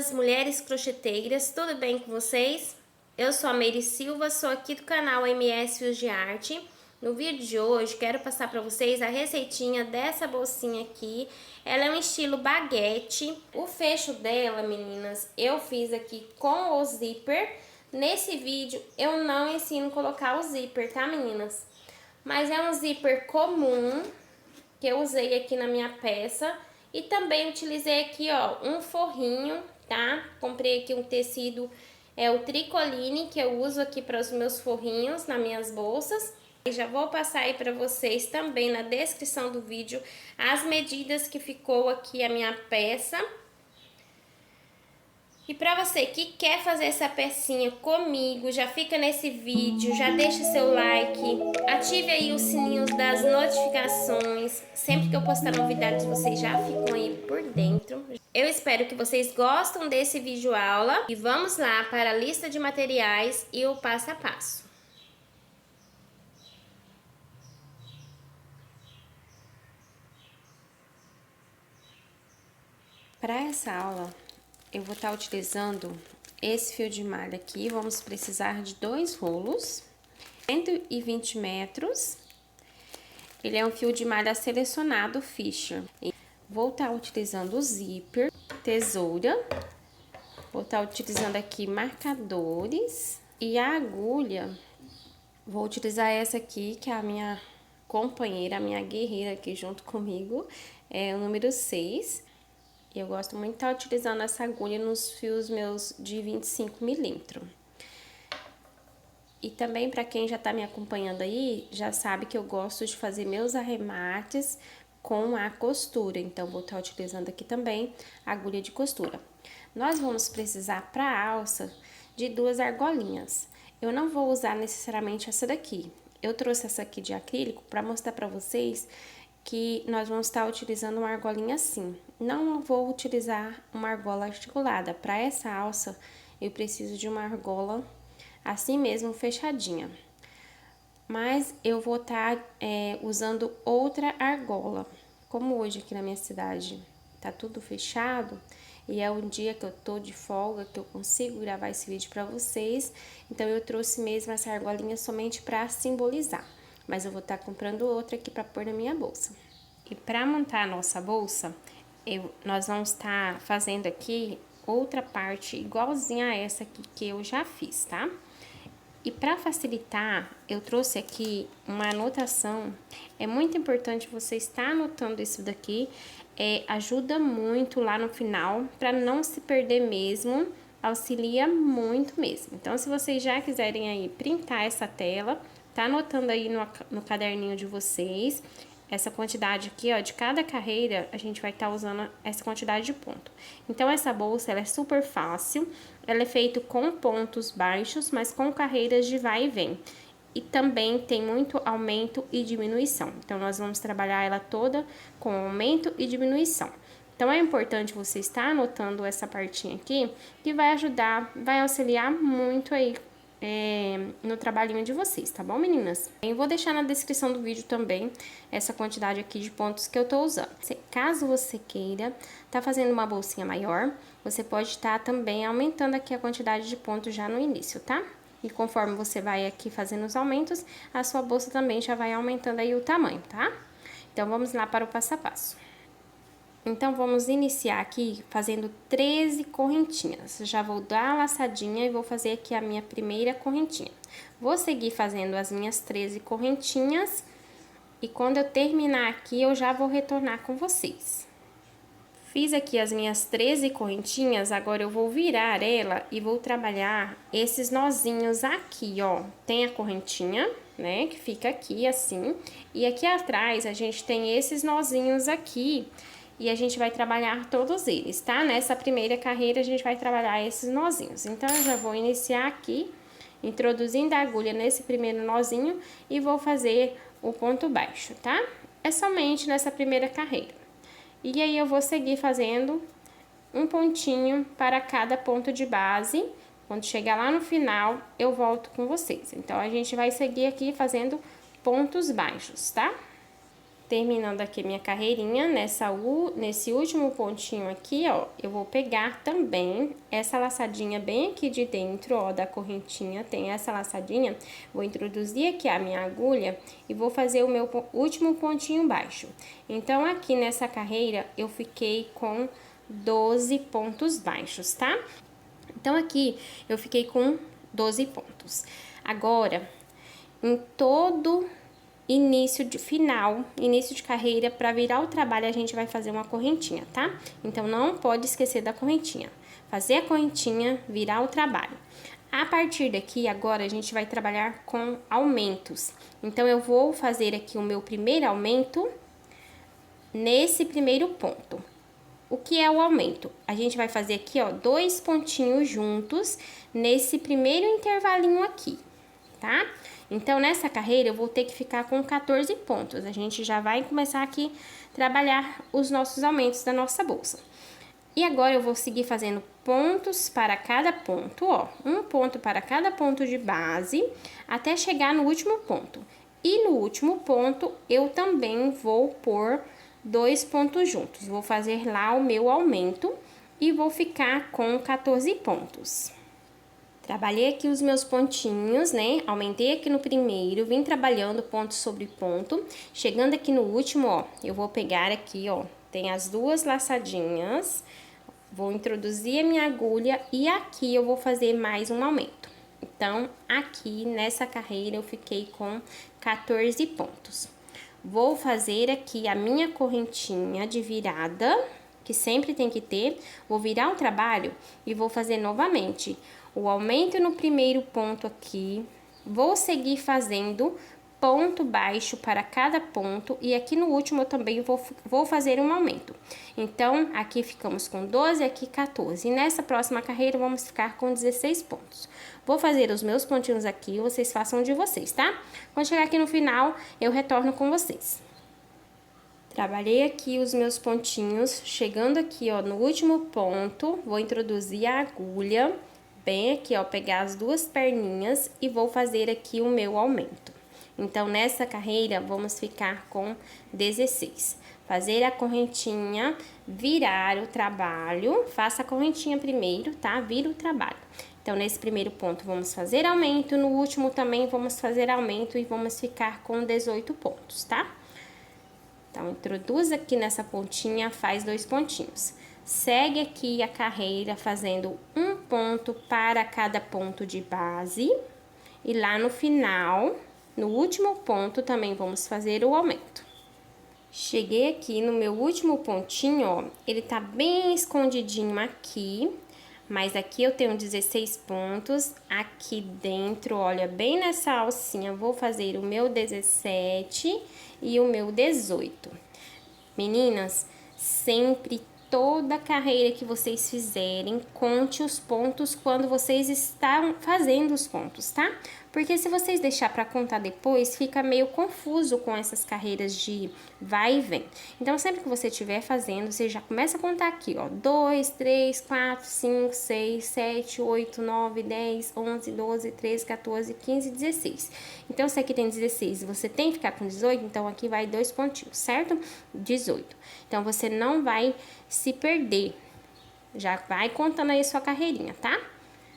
meninas, mulheres crocheteiras, tudo bem com vocês? Eu sou a Meire Silva, sou aqui do canal MS Fios de Arte. No vídeo de hoje quero passar para vocês a receitinha dessa bolsinha aqui. Ela é um estilo baguete. O fecho dela, meninas, eu fiz aqui com o zíper. Nesse vídeo eu não ensino a colocar o zíper, tá, meninas? Mas é um zíper comum que eu usei aqui na minha peça. E também utilizei aqui, ó, um forrinho, tá? Comprei aqui um tecido, o tricoline, que eu uso aqui para os meus forrinhos nas minhas bolsas. E já vou passar aí para vocês também na descrição do vídeo as medidas que ficou aqui a minha peça. E para você que quer fazer essa pecinha comigo, já fica nesse vídeo, já deixa seu like, ative aí os sininhos das notificações. Sempre que eu postar novidades, vocês já ficam aí por dentro. Eu espero que vocês gostem desse vídeo aula. E vamos lá para a lista de materiais e o passo a passo. Para essa aula, eu vou estar utilizando esse fio de malha aqui. Vamos precisar de 2 rolos, 120 metros. Ele é um fio de malha selecionado Fisher. Vou estar utilizando o zíper, tesoura. Vou estar utilizando aqui marcadores. E a agulha, vou utilizar essa aqui, que é a minha companheira, a minha guerreira aqui junto comigo. É o número 6. Eu gosto muito de estar utilizando essa agulha nos fios meus de 25 milímetros. E também, para quem já tá me acompanhando aí, já sabe que eu gosto de fazer meus arremates com a costura. Então, vou estar utilizando aqui também a agulha de costura. Nós vamos precisar para a alça de 2 argolinhas. Eu não vou usar necessariamente essa daqui. Eu trouxe essa aqui de acrílico para mostrar para vocês que nós vamos estar utilizando uma argolinha assim. Não vou utilizar uma argola articulada. Para essa alça, eu preciso de uma argola assim mesmo, fechadinha. Mas eu vou estar usando outra argola. Como hoje aqui na minha cidade tá tudo fechado, e é um dia que eu tô de folga, que eu consigo gravar esse vídeo para vocês, então eu trouxe mesmo essa argolinha somente para simbolizar. Mas eu vou estar comprando outra aqui para pôr na minha bolsa. E para montar a nossa bolsa, nós vamos estar fazendo aqui outra parte igualzinha a essa aqui que eu já fiz, tá? E para facilitar, eu trouxe aqui uma anotação. É muito importante você estar anotando isso daqui. Ajuda muito lá no final, para não se perder mesmo. Auxilia muito mesmo. Então, se vocês já quiserem aí printar essa tela, tá anotando aí no caderninho de vocês, essa quantidade aqui, ó, de cada carreira, a gente vai estar usando essa quantidade de ponto. Então, essa bolsa, ela é super fácil, ela é feita com pontos baixos, mas com carreiras de vai e vem. E também tem muito aumento e diminuição. Então, nós vamos trabalhar ela toda com aumento e diminuição. Então, é importante você estar anotando essa partinha aqui, que vai ajudar, vai auxiliar muito aí no trabalhinho de vocês, tá bom, meninas? Eu vou deixar na descrição do vídeo também essa quantidade aqui de pontos que eu tô usando. Caso você queira tá fazendo uma bolsinha maior, você pode estar também aumentando aqui a quantidade de pontos já no início, tá? E conforme você vai aqui fazendo os aumentos, a sua bolsa também já vai aumentando aí o tamanho, tá? Então, vamos lá para o passo a passo. Então, vamos iniciar aqui fazendo 13 correntinhas. Já vou dar a laçadinha e vou fazer aqui a minha primeira correntinha. Vou seguir fazendo as minhas 13 correntinhas e quando eu terminar aqui, eu já vou retornar com vocês. Fiz aqui as minhas 13 correntinhas, agora eu vou virar ela e vou trabalhar esses nozinhos aqui, ó. Tem a correntinha, né, que fica aqui assim, e aqui atrás a gente tem esses nozinhos aqui. E a gente vai trabalhar todos eles, tá? Nessa primeira carreira, a gente vai trabalhar esses nozinhos. Então, eu já vou iniciar aqui, introduzindo a agulha nesse primeiro nozinho e vou fazer o ponto baixo, tá? É somente nessa primeira carreira. E aí, eu vou seguir fazendo um pontinho para cada ponto de base. Quando chegar lá no final, eu volto com vocês. Então, a gente vai seguir aqui fazendo pontos baixos, tá? Terminando aqui minha carreirinha, nesse último pontinho aqui, ó, eu vou pegar também essa laçadinha bem aqui de dentro, ó, da correntinha, tem essa laçadinha, vou introduzir aqui a minha agulha e vou fazer o meu último pontinho baixo. Então, aqui nessa carreira, eu fiquei com 12 pontos baixos, tá? Então, aqui, eu fiquei com 12 pontos. Agora, em todo início de carreira, para virar o trabalho, a gente vai fazer uma correntinha, tá? Então, não pode esquecer da correntinha. Fazer a correntinha, virar o trabalho. A partir daqui, agora, a gente vai trabalhar com aumentos. Então, eu vou fazer aqui o meu primeiro aumento nesse primeiro ponto. O que é o aumento? A gente vai fazer aqui, ó, 2 pontinhos juntos nesse primeiro intervalinho aqui, tá? Então, nessa carreira, eu vou ter que ficar com 14 pontos. A gente já vai começar aqui a trabalhar os nossos aumentos da nossa bolsa. E agora, eu vou seguir fazendo pontos para cada ponto, ó. Um ponto para cada ponto de base, até chegar no último ponto. E no último ponto, eu também vou pôr 2 pontos juntos. Vou fazer lá o meu aumento e vou ficar com 14 pontos. Trabalhei aqui os meus pontinhos, né? Aumentei aqui no primeiro, vim trabalhando ponto sobre ponto. Chegando aqui no último, ó, eu vou pegar aqui, ó, tem as duas laçadinhas. Vou introduzir a minha agulha e aqui eu vou fazer mais um aumento. Então, aqui nessa carreira eu fiquei com 14 pontos. Vou fazer aqui a minha correntinha de virada, que sempre tem que ter. Vou virar o trabalho e vou fazer novamente o aumento no primeiro ponto aqui. Vou seguir fazendo ponto baixo para cada ponto e aqui no último eu também vou fazer um aumento. Então, aqui ficamos com 12, aqui 14. E nessa próxima carreira vamos ficar com 16 pontos. Vou fazer os meus pontinhos aqui, vocês façam de vocês, tá? Quando chegar aqui no final, eu retorno com vocês. Trabalhei aqui os meus pontinhos, chegando aqui, ó, no último ponto, vou introduzir a agulha, bem aqui, ó, pegar as duas perninhas e vou fazer aqui o meu aumento. Então, nessa carreira, vamos ficar com 16. Fazer a correntinha, virar o trabalho, faça a correntinha primeiro, tá? Vira o trabalho. Então, nesse primeiro ponto, vamos fazer aumento, no último também vamos fazer aumento e vamos ficar com 18 pontos, tá? Então, introduz aqui nessa pontinha, faz 2 pontinhos. Segue aqui a carreira fazendo um ponto para cada ponto de base. E lá no final, no último ponto, também vamos fazer o aumento. Cheguei aqui no meu último pontinho, ó, ele tá bem escondidinho aqui, mas aqui eu tenho 16 pontos. Aqui dentro, olha, bem nessa alcinha, vou fazer o meu 17 e o meu 18. Meninas, sempre toda carreira que vocês fizerem, conte os pontos quando vocês estão fazendo os pontos, tá? Porque se vocês deixar para contar depois, fica meio confuso com essas carreiras de vai e vem. Então, sempre que você estiver fazendo, você já começa a contar aqui, ó, 2, 3, 4, 5, 6, 7, 8, 9, 10, 11, 12, 13, 14, 15, 16. Então, se aqui tem 16 e você tem que ficar com 18, então aqui vai 2 pontinhos, certo? 18. Então, você não vai se perder. Já vai contando aí a sua carreirinha, tá?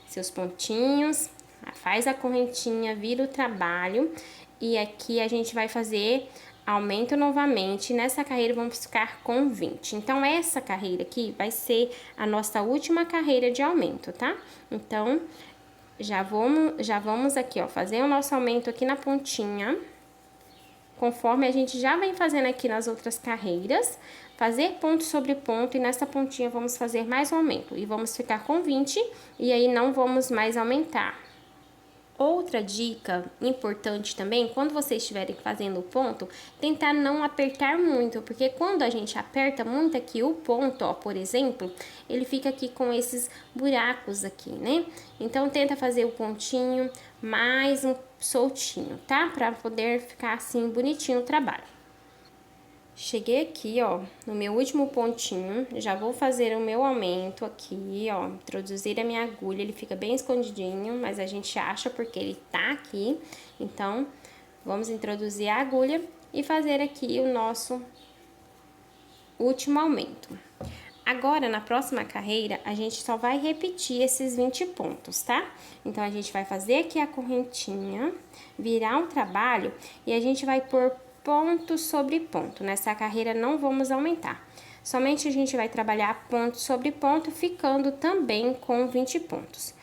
Seus pontinhos, faz a correntinha, vira o trabalho e aqui a gente vai fazer aumento novamente. Nessa carreira vamos ficar com 20. Então, essa carreira aqui vai ser a nossa última carreira de aumento, tá? Então, já vamos aqui, ó, fazer o nosso aumento aqui na pontinha, conforme a gente já vem fazendo aqui nas outras carreiras, fazer ponto sobre ponto e nessa pontinha vamos fazer mais um aumento. E vamos ficar com 20 e aí não vamos mais aumentar. Outra dica importante também, quando vocês estiverem fazendo o ponto, tentar não apertar muito, porque quando a gente aperta muito aqui o ponto, ó, por exemplo, ele fica aqui com esses buracos aqui, né? Então, tenta fazer o pontinho mais um soltinho, tá? Pra poder ficar assim bonitinho o trabalho. Cheguei aqui, ó, no meu último pontinho, já vou fazer o meu aumento aqui, ó, introduzir a minha agulha, ele fica bem escondidinho, mas a gente acha porque ele tá aqui, então, vamos introduzir a agulha e fazer aqui o nosso último aumento. Agora, na próxima carreira, a gente só vai repetir esses 20 pontos, tá? Então, a gente vai fazer aqui a correntinha, virar um trabalho e a gente vai pôr ponto sobre ponto. Nessa carreira, não vamos aumentar. Somente a gente vai trabalhar ponto sobre ponto, ficando também com 20 pontos.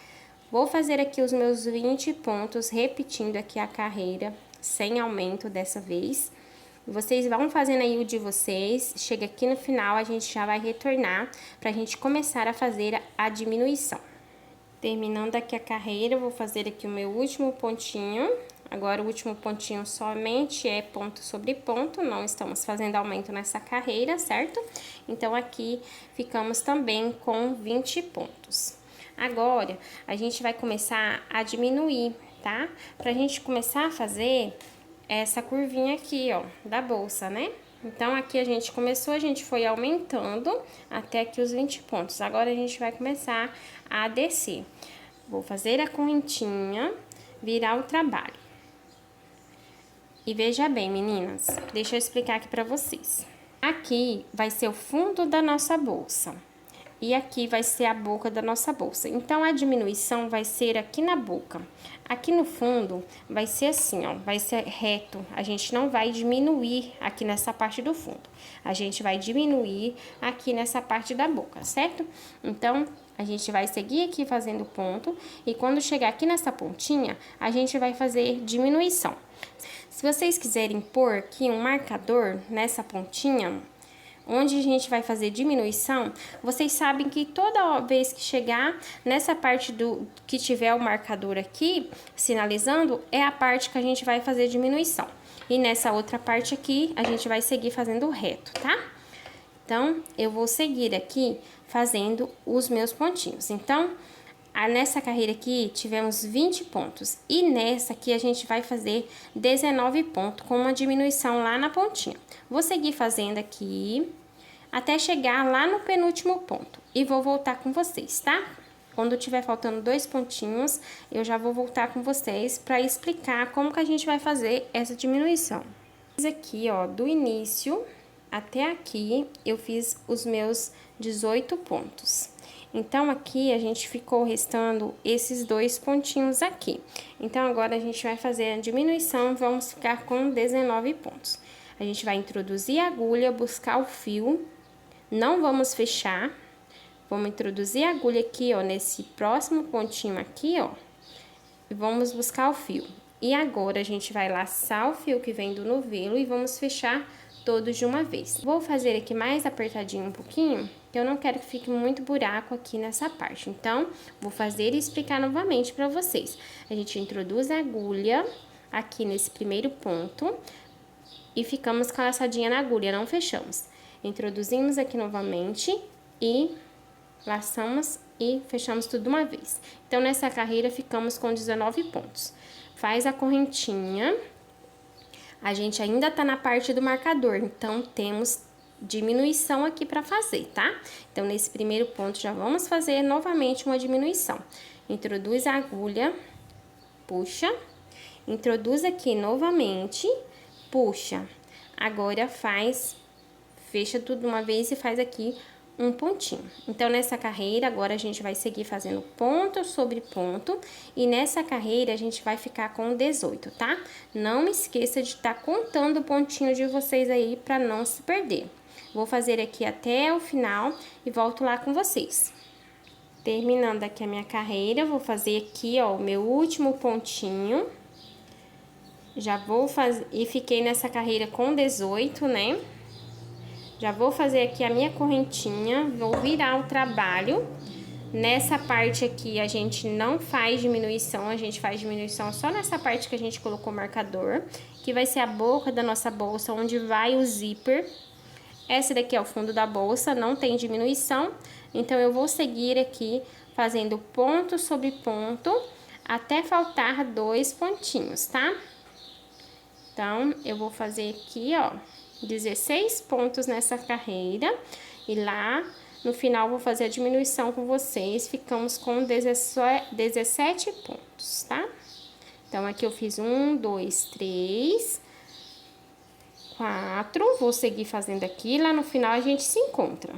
Vou fazer aqui os meus 20 pontos, repetindo aqui a carreira, sem aumento dessa vez. Vocês vão fazendo aí o de vocês, chega aqui no final, a gente já vai retornar pra gente começar a fazer a diminuição. Terminando aqui a carreira, eu vou fazer aqui o meu último pontinho. Agora, o último pontinho somente é ponto sobre ponto, não estamos fazendo aumento nessa carreira, certo? Então, aqui ficamos também com 20 pontos. Agora, a gente vai começar a diminuir, tá? Pra gente começar a fazer essa curvinha aqui, ó, da bolsa, né? Então, aqui a gente começou, a gente foi aumentando até aqui os 20 pontos. Agora, a gente vai começar a descer. Vou fazer a correntinha, virar o trabalho. E veja bem, meninas, deixa eu explicar aqui pra vocês. Aqui vai ser o fundo da nossa bolsa. E aqui vai ser a boca da nossa bolsa. Então, a diminuição vai ser aqui na boca. Aqui no fundo, vai ser assim, ó, vai ser reto. A gente não vai diminuir aqui nessa parte do fundo. A gente vai diminuir aqui nessa parte da boca, certo? Então, a gente vai seguir aqui fazendo ponto. E quando chegar aqui nessa pontinha, a gente vai fazer diminuição. Se vocês quiserem pôr aqui um marcador nessa pontinha, onde a gente vai fazer diminuição, vocês sabem que toda vez que chegar nessa parte do que tiver o marcador aqui, sinalizando, é a parte que a gente vai fazer diminuição. E nessa outra parte aqui, a gente vai seguir fazendo reto, tá? Então, eu vou seguir aqui fazendo os meus pontinhos. Então, nessa carreira aqui, tivemos 20 pontos. E nessa aqui, a gente vai fazer 19 pontos, com uma diminuição lá na pontinha. Vou seguir fazendo aqui, até chegar lá no penúltimo ponto. E vou voltar com vocês, tá? Quando tiver faltando 2 pontinhos, eu já vou voltar com vocês para explicar como que a gente vai fazer essa diminuição. Aqui, ó, do início até aqui, eu fiz os meus 18 pontos. Então, aqui, a gente ficou restando esses 2 pontinhos aqui. Então, agora, a gente vai fazer a diminuição, vamos ficar com 19 pontos. A gente vai introduzir a agulha, buscar o fio, não vamos fechar. Vamos introduzir a agulha aqui, ó, nesse próximo pontinho aqui, ó, e vamos buscar o fio. E agora, a gente vai laçar o fio que vem do novelo e vamos fechar todos de uma vez. Vou fazer aqui mais apertadinho um pouquinho, que eu não quero que fique muito buraco aqui nessa parte. Então, vou fazer e explicar novamente para vocês. A gente introduz a agulha aqui nesse primeiro ponto e ficamos com a laçadinha na agulha, não fechamos. Introduzimos aqui novamente e laçamos e fechamos tudo de uma vez. Então, nessa carreira, ficamos com 19 pontos. Faz a correntinha. A gente ainda tá na parte do marcador, então temos diminuição aqui para fazer, tá? Então, nesse primeiro ponto, já vamos fazer novamente uma diminuição. Introduz a agulha, puxa, introduz aqui novamente, puxa. Agora fecha tudo de uma vez e faz aqui um pontinho. Então, nessa carreira, agora a gente vai seguir fazendo ponto sobre ponto. E nessa carreira, a gente vai ficar com 18, tá? Não esqueça de estar contando o pontinho de vocês aí para não se perder. Vou fazer aqui até o final e volto lá com vocês. Terminando aqui a minha carreira, vou fazer aqui, ó, o meu último pontinho. Já vou fazer... E fiquei nessa carreira com 18, né? Já vou fazer aqui a minha correntinha, vou virar o trabalho. Nessa parte aqui, a gente não faz diminuição, a gente faz diminuição só nessa parte que a gente colocou o marcador, que vai ser a boca da nossa bolsa, onde vai o zíper. Essa daqui é o fundo da bolsa, não tem diminuição, então eu vou seguir aqui fazendo ponto sobre ponto, até faltar 2 pontinhos, tá? Então, eu vou fazer aqui, ó, 16 pontos nessa carreira, e lá no final vou fazer a diminuição com vocês, ficamos com 17 pontos, tá? Então, aqui eu fiz 1, 2, 3, 4, vou seguir fazendo aqui, lá no final a gente se encontra.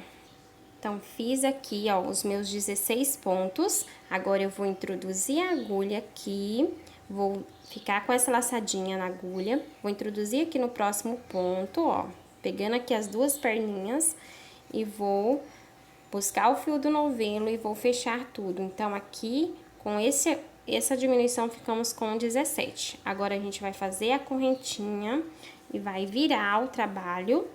Então, fiz aqui, ó, os meus 16 pontos. Agora, eu vou introduzir a agulha aqui, vou ficar com essa laçadinha na agulha, vou introduzir aqui no próximo ponto, ó, pegando aqui as duas perninhas e vou buscar o fio do novelo e vou fechar tudo. Então, aqui, com essa diminuição, ficamos com 17. Agora, a gente vai fazer a correntinha e vai virar o trabalho.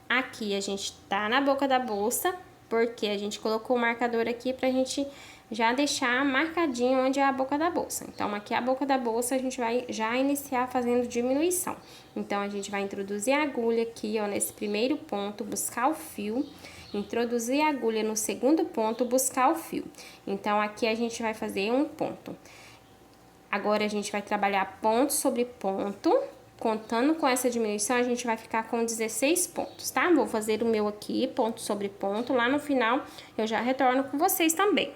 Aqui, a gente tá na boca da bolsa, porque a gente colocou o marcador aqui pra gente já deixar marcadinho onde é a boca da bolsa. Então, aqui a boca da bolsa, a gente vai já iniciar fazendo diminuição. Então, a gente vai introduzir a agulha aqui, ó, nesse primeiro ponto, buscar o fio, introduzir a agulha no segundo ponto, buscar o fio. Então, aqui a gente vai fazer um ponto. Agora, a gente vai trabalhar ponto sobre ponto. Contando com essa diminuição, a gente vai ficar com 16 pontos, tá? Vou fazer o meu aqui, ponto sobre ponto. Lá no final, eu já retorno com vocês também.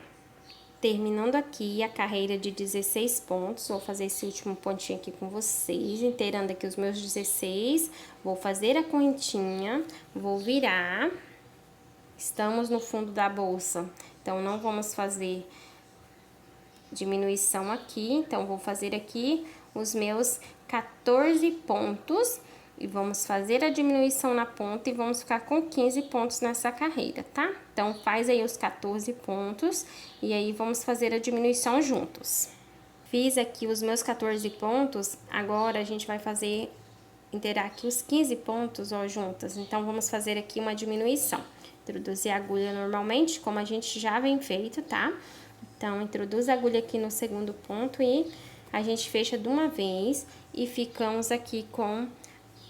Terminando aqui a carreira de 16 pontos, vou fazer esse último pontinho aqui com vocês, inteirando aqui os meus 16. Vou fazer a correntinha, vou virar. Estamos no fundo da bolsa, então não vamos fazer diminuição aqui. Então, vou fazer aqui os meus 14 pontos e vamos fazer a diminuição na ponta e vamos ficar com 15 pontos nessa carreira, tá? Então, faz aí os 14 pontos e aí vamos fazer a diminuição juntos. Fiz aqui os meus 14 pontos, agora a gente vai fazer, inteirar aqui os 15 pontos, ó, juntas. Então, vamos fazer aqui uma diminuição. Introduzir a agulha normalmente, como a gente já vem feito, tá? Então, introduz a agulha aqui no segundo ponto e a gente fecha de uma vez e ficamos aqui com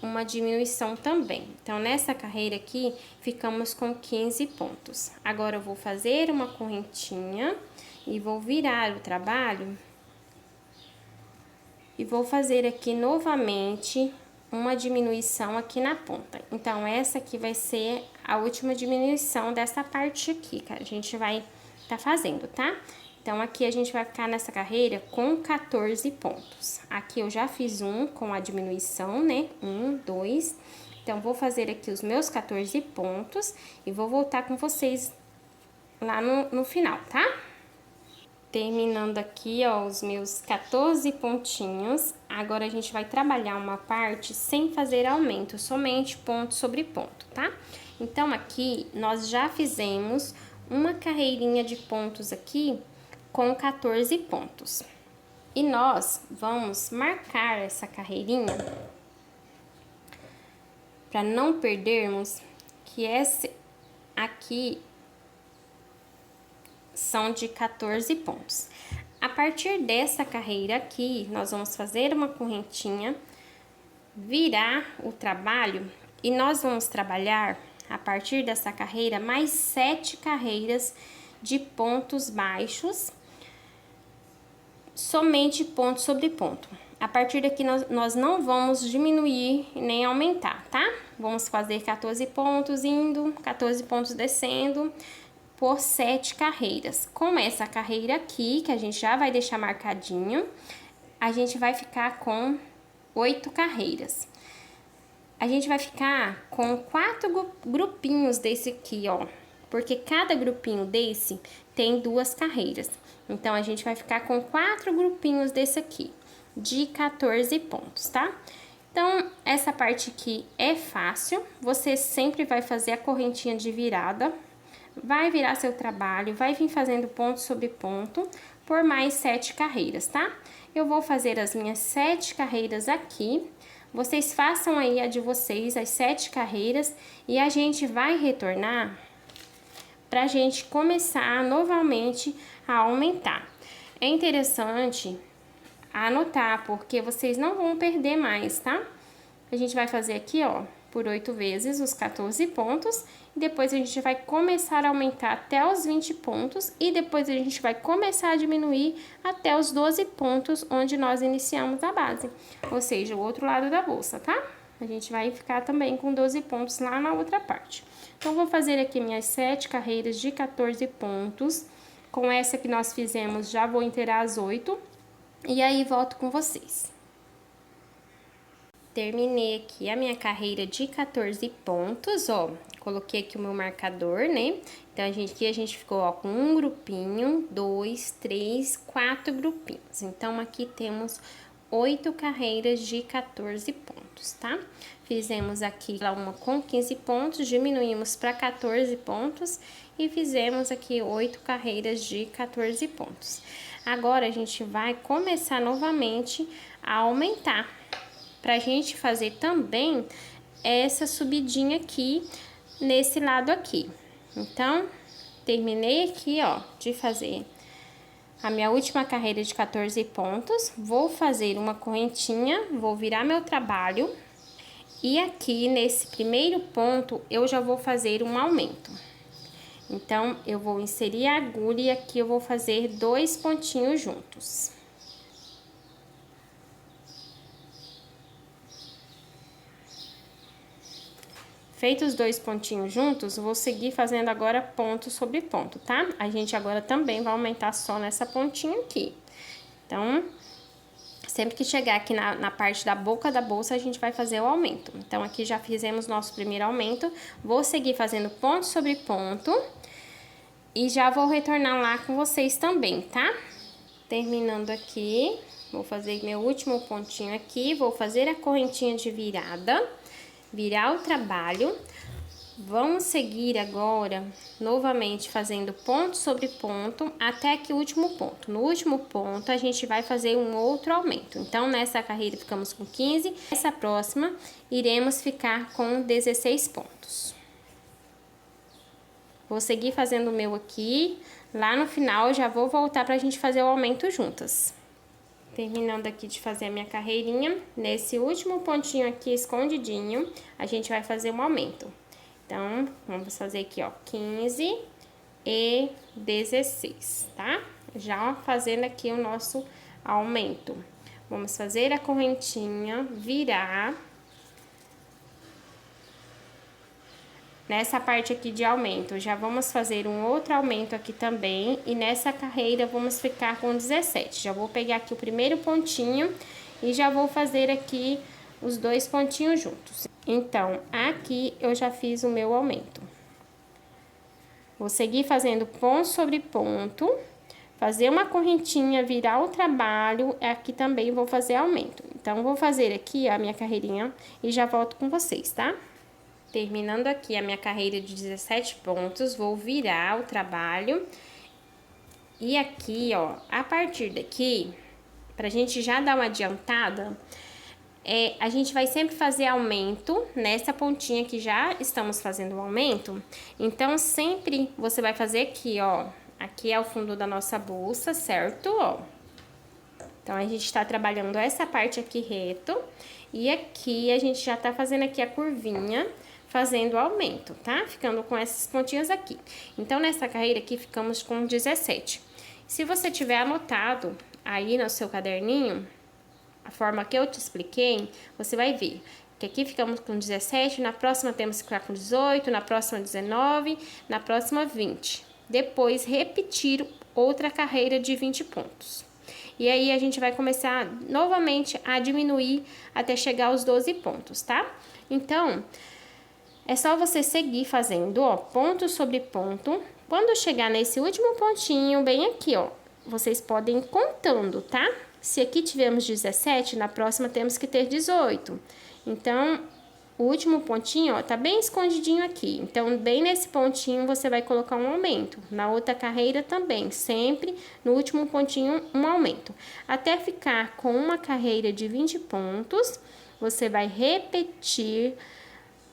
uma diminuição também. Então, nessa carreira aqui, ficamos com 15 pontos. Agora, eu vou fazer uma correntinha e vou virar o trabalho e vou fazer aqui novamente uma diminuição aqui na ponta. Então, essa aqui vai ser a última diminuição dessa parte aqui, que a gente vai tá fazendo, tá? Então, aqui a gente vai ficar nessa carreira com 14 pontos. Aqui eu já fiz um com a diminuição, né? 1, 2. Então, vou fazer aqui os meus 14 pontos e vou voltar com vocês lá no final, tá? Terminando aqui, ó, os meus 14 pontinhos. Agora, a gente vai trabalhar uma parte sem fazer aumento, somente ponto sobre ponto, tá? Então, aqui, nós já fizemos uma carreirinha de pontos aqui com 14 pontos. E nós vamos marcar essa carreirinha para não perdermos que esse aqui são de 14 pontos. A partir dessa carreira aqui, nós vamos fazer uma correntinha, virar o trabalho e nós vamos trabalhar a partir dessa carreira mais 7 carreiras de pontos baixos, somente ponto sobre ponto. A partir daqui nós não vamos diminuir nem aumentar, tá? Vamos fazer 14 pontos indo, 14 pontos descendo por 7 carreiras. Com essa carreira aqui, que a gente já vai deixar marcadinho, a gente vai ficar com 8 carreiras. A gente vai ficar com 4 grupinhos desse aqui, ó, porque cada grupinho desse tem 2 carreiras. Então, a gente vai ficar com 4 grupinhos desse aqui, de 14 pontos, tá? Então, essa parte aqui é fácil, você sempre vai fazer a correntinha de virada, vai virar seu trabalho, vai vir fazendo ponto sobre ponto por mais 7 carreiras, tá? Eu vou fazer as minhas 7 carreiras aqui. Vocês façam aí a de vocês, as 7 carreiras, e a gente vai retornar pra gente começar novamente a aumentar. É interessante anotar, porque vocês não vão perder mais, tá? A gente vai fazer aqui, ó, por 8 vezes os 14 pontos, e depois a gente vai começar a aumentar até os 20 pontos, e depois a gente vai começar a diminuir até os 12 pontos onde nós iniciamos a base, ou seja, o outro lado da bolsa, tá? A gente vai ficar também com 12 pontos lá na outra parte. Então, vou fazer aqui minhas 7 carreiras de 14 pontos. Com essa que nós fizemos, já vou inteirar as 8. E aí, volto com vocês. Terminei aqui a minha carreira de 14 pontos, ó. Coloquei aqui o meu marcador, né? Então, aqui a gente ficou, ó, com um grupinho, 2, 3, 4 grupinhos. Então, aqui temos 8 carreiras de 14 pontos, tá? Fizemos aqui uma com 15 pontos, diminuímos para 14 pontos e fizemos aqui 8 carreiras de 14 pontos. Agora, a gente vai começar novamente a aumentar, pra gente fazer também essa subidinha aqui nesse lado aqui. Então, terminei aqui, ó, de fazer a minha última carreira de 14 pontos, vou fazer uma correntinha, vou virar meu trabalho e aqui nesse primeiro ponto eu já vou fazer um aumento. Então, eu vou inserir a agulha e aqui eu vou fazer 2 pontinhos juntos. Feitos os 2 pontinhos juntos, vou seguir fazendo agora ponto sobre ponto, tá? A gente agora também vai aumentar só nessa pontinha aqui. Então, sempre que chegar aqui na parte da boca da bolsa, a gente vai fazer o aumento. Então, aqui já fizemos nosso primeiro aumento. Vou seguir fazendo ponto sobre ponto. E já vou retornar lá com vocês também, tá? Terminando aqui, vou fazer meu último pontinho aqui. Vou fazer a correntinha de virada. Virar o trabalho, vamos seguir agora novamente fazendo ponto sobre ponto até que o último ponto. No último ponto a gente vai fazer um outro aumento. Então nessa carreira ficamos com 15, essa próxima iremos ficar com 16 pontos. Vou seguir fazendo o meu aqui, lá no final já vou voltar pra gente fazer o aumento juntas. Terminando aqui de fazer a minha carreirinha, nesse último pontinho aqui escondidinho, a gente vai fazer um aumento. Então, vamos fazer aqui, ó, 15 e 16, tá? Já fazendo aqui o nosso aumento. Vamos fazer a correntinha, virar. Nessa parte aqui de aumento, já vamos fazer um outro aumento aqui também. E nessa carreira, vamos ficar com 17. Já vou pegar aqui o primeiro pontinho e já vou fazer aqui os 2 pontinhos juntos. Então, aqui eu já fiz o meu aumento. Vou seguir fazendo ponto sobre ponto, fazer uma correntinha, virar o trabalho. Aqui também vou fazer aumento. Então, vou fazer aqui a minha carreirinha e já volto com vocês, tá? Terminando aqui a minha carreira de 17 pontos, vou virar o trabalho. E aqui, ó, a partir daqui, pra gente já dar uma adiantada, a gente vai sempre fazer aumento nessa pontinha que já estamos fazendo o aumento. Então, sempre você vai fazer aqui, ó. Aqui é o fundo da nossa bolsa, certo? Ó. Então, a gente tá trabalhando essa parte aqui reto. E aqui, a gente já tá fazendo aqui a curvinha, fazendo o aumento, tá? Ficando com esses pontinhos aqui. Então, nessa carreira aqui, ficamos com 17. Se você tiver anotado aí no seu caderninho, a forma que eu te expliquei, você vai ver que aqui ficamos com 17, na próxima temos que ficar com 18, na próxima 19, na próxima 20. Depois, repetir outra carreira de 20 pontos. E aí, a gente vai começar novamente a diminuir até chegar aos 12 pontos, tá? Então, é só você seguir fazendo, ó, ponto sobre ponto. Quando chegar nesse último pontinho, bem aqui, ó, vocês podem ir contando, tá? Se aqui tivemos 17, na próxima temos que ter 18. Então, o último pontinho, ó, tá bem escondidinho aqui. Então, bem nesse pontinho, você vai colocar um aumento. Na outra carreira também, sempre no último pontinho, um aumento. Até ficar com uma carreira de 20 pontos, você vai repetir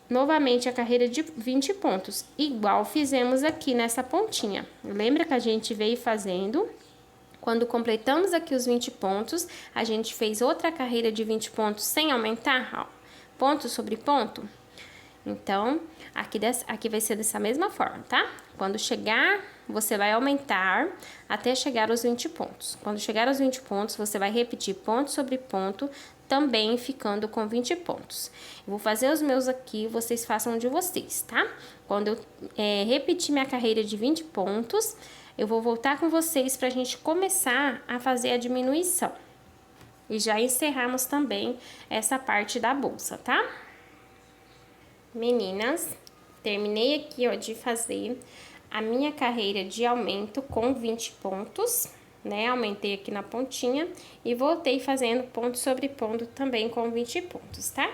novamente a carreira de 20 pontos, igual fizemos aqui nessa pontinha. Lembra que a gente veio fazendo? Quando completamos aqui os 20 pontos, a gente fez outra carreira de 20 pontos sem aumentar, ó, ponto sobre ponto. Então, aqui vai ser dessa mesma forma, tá? Quando chegar, você vai aumentar até chegar aos 20 pontos. Quando chegar aos 20 pontos, você vai repetir ponto sobre ponto, também ficando com 20 pontos. Eu vou fazer os meus aqui, vocês façam de vocês, tá? Quando eu repetir minha carreira de 20 pontos, eu vou voltar com vocês pra gente começar a fazer a diminuição. E já encerramos também essa parte da bolsa, tá? Meninas, terminei aqui, ó, de fazer a minha carreira de aumento com 20 pontos, né? Aumentei aqui na pontinha e voltei fazendo ponto sobre ponto também com 20 pontos, tá?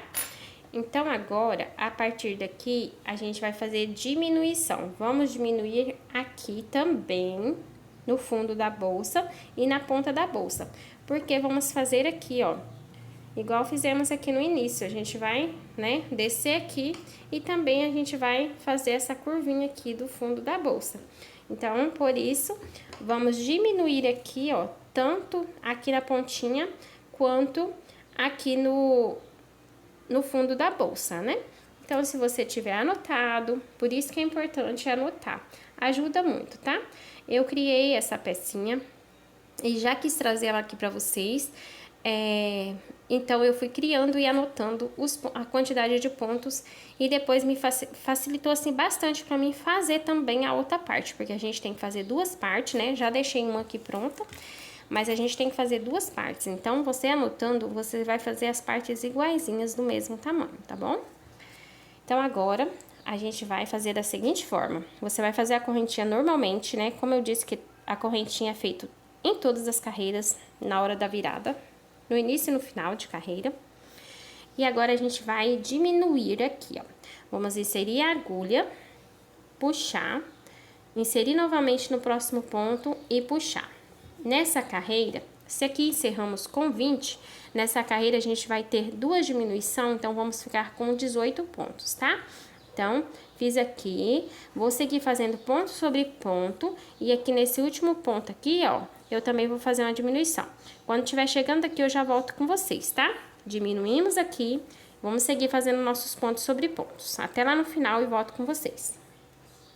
Então, agora, a partir daqui, a gente vai fazer diminuição. Vamos diminuir aqui também, no fundo da bolsa e na ponta da bolsa. Porque vamos fazer aqui, ó, igual fizemos aqui no início. A gente vai, né, descer aqui e também a gente vai fazer essa curvinha aqui do fundo da bolsa. Então, por isso, vamos diminuir aqui, ó, tanto aqui na pontinha, quanto aqui no fundo da bolsa, né? Então, se você tiver anotado, por isso que é importante anotar, ajuda muito, tá? Eu criei essa pecinha e já quis trazer ela aqui pra vocês, então eu fui criando e anotando a quantidade de pontos e depois me facilitou assim bastante pra mim fazer também a outra parte, porque a gente tem que fazer duas partes, né? Já deixei uma aqui pronta, mas a gente tem que fazer duas partes. Então, você anotando, você vai fazer as partes iguaizinhas do mesmo tamanho, tá bom? Então, agora, a gente vai fazer da seguinte forma. Você vai fazer a correntinha normalmente, né? Como eu disse que a correntinha é feita em todas as carreiras, na hora da virada, no início e no final de carreira. E agora, a gente vai diminuir aqui, ó. Vamos inserir a agulha, puxar, inserir novamente no próximo ponto e puxar. Nessa carreira, se aqui encerramos com 20, nessa carreira a gente vai ter duas diminuições, então vamos ficar com 18 pontos, tá? Então, fiz aqui, vou seguir fazendo ponto sobre ponto, e aqui nesse último ponto aqui, ó, eu também vou fazer uma diminuição. Quando estiver chegando aqui, eu já volto com vocês, tá? Diminuímos aqui, vamos seguir fazendo nossos pontos sobre pontos, até lá no final e volto com vocês.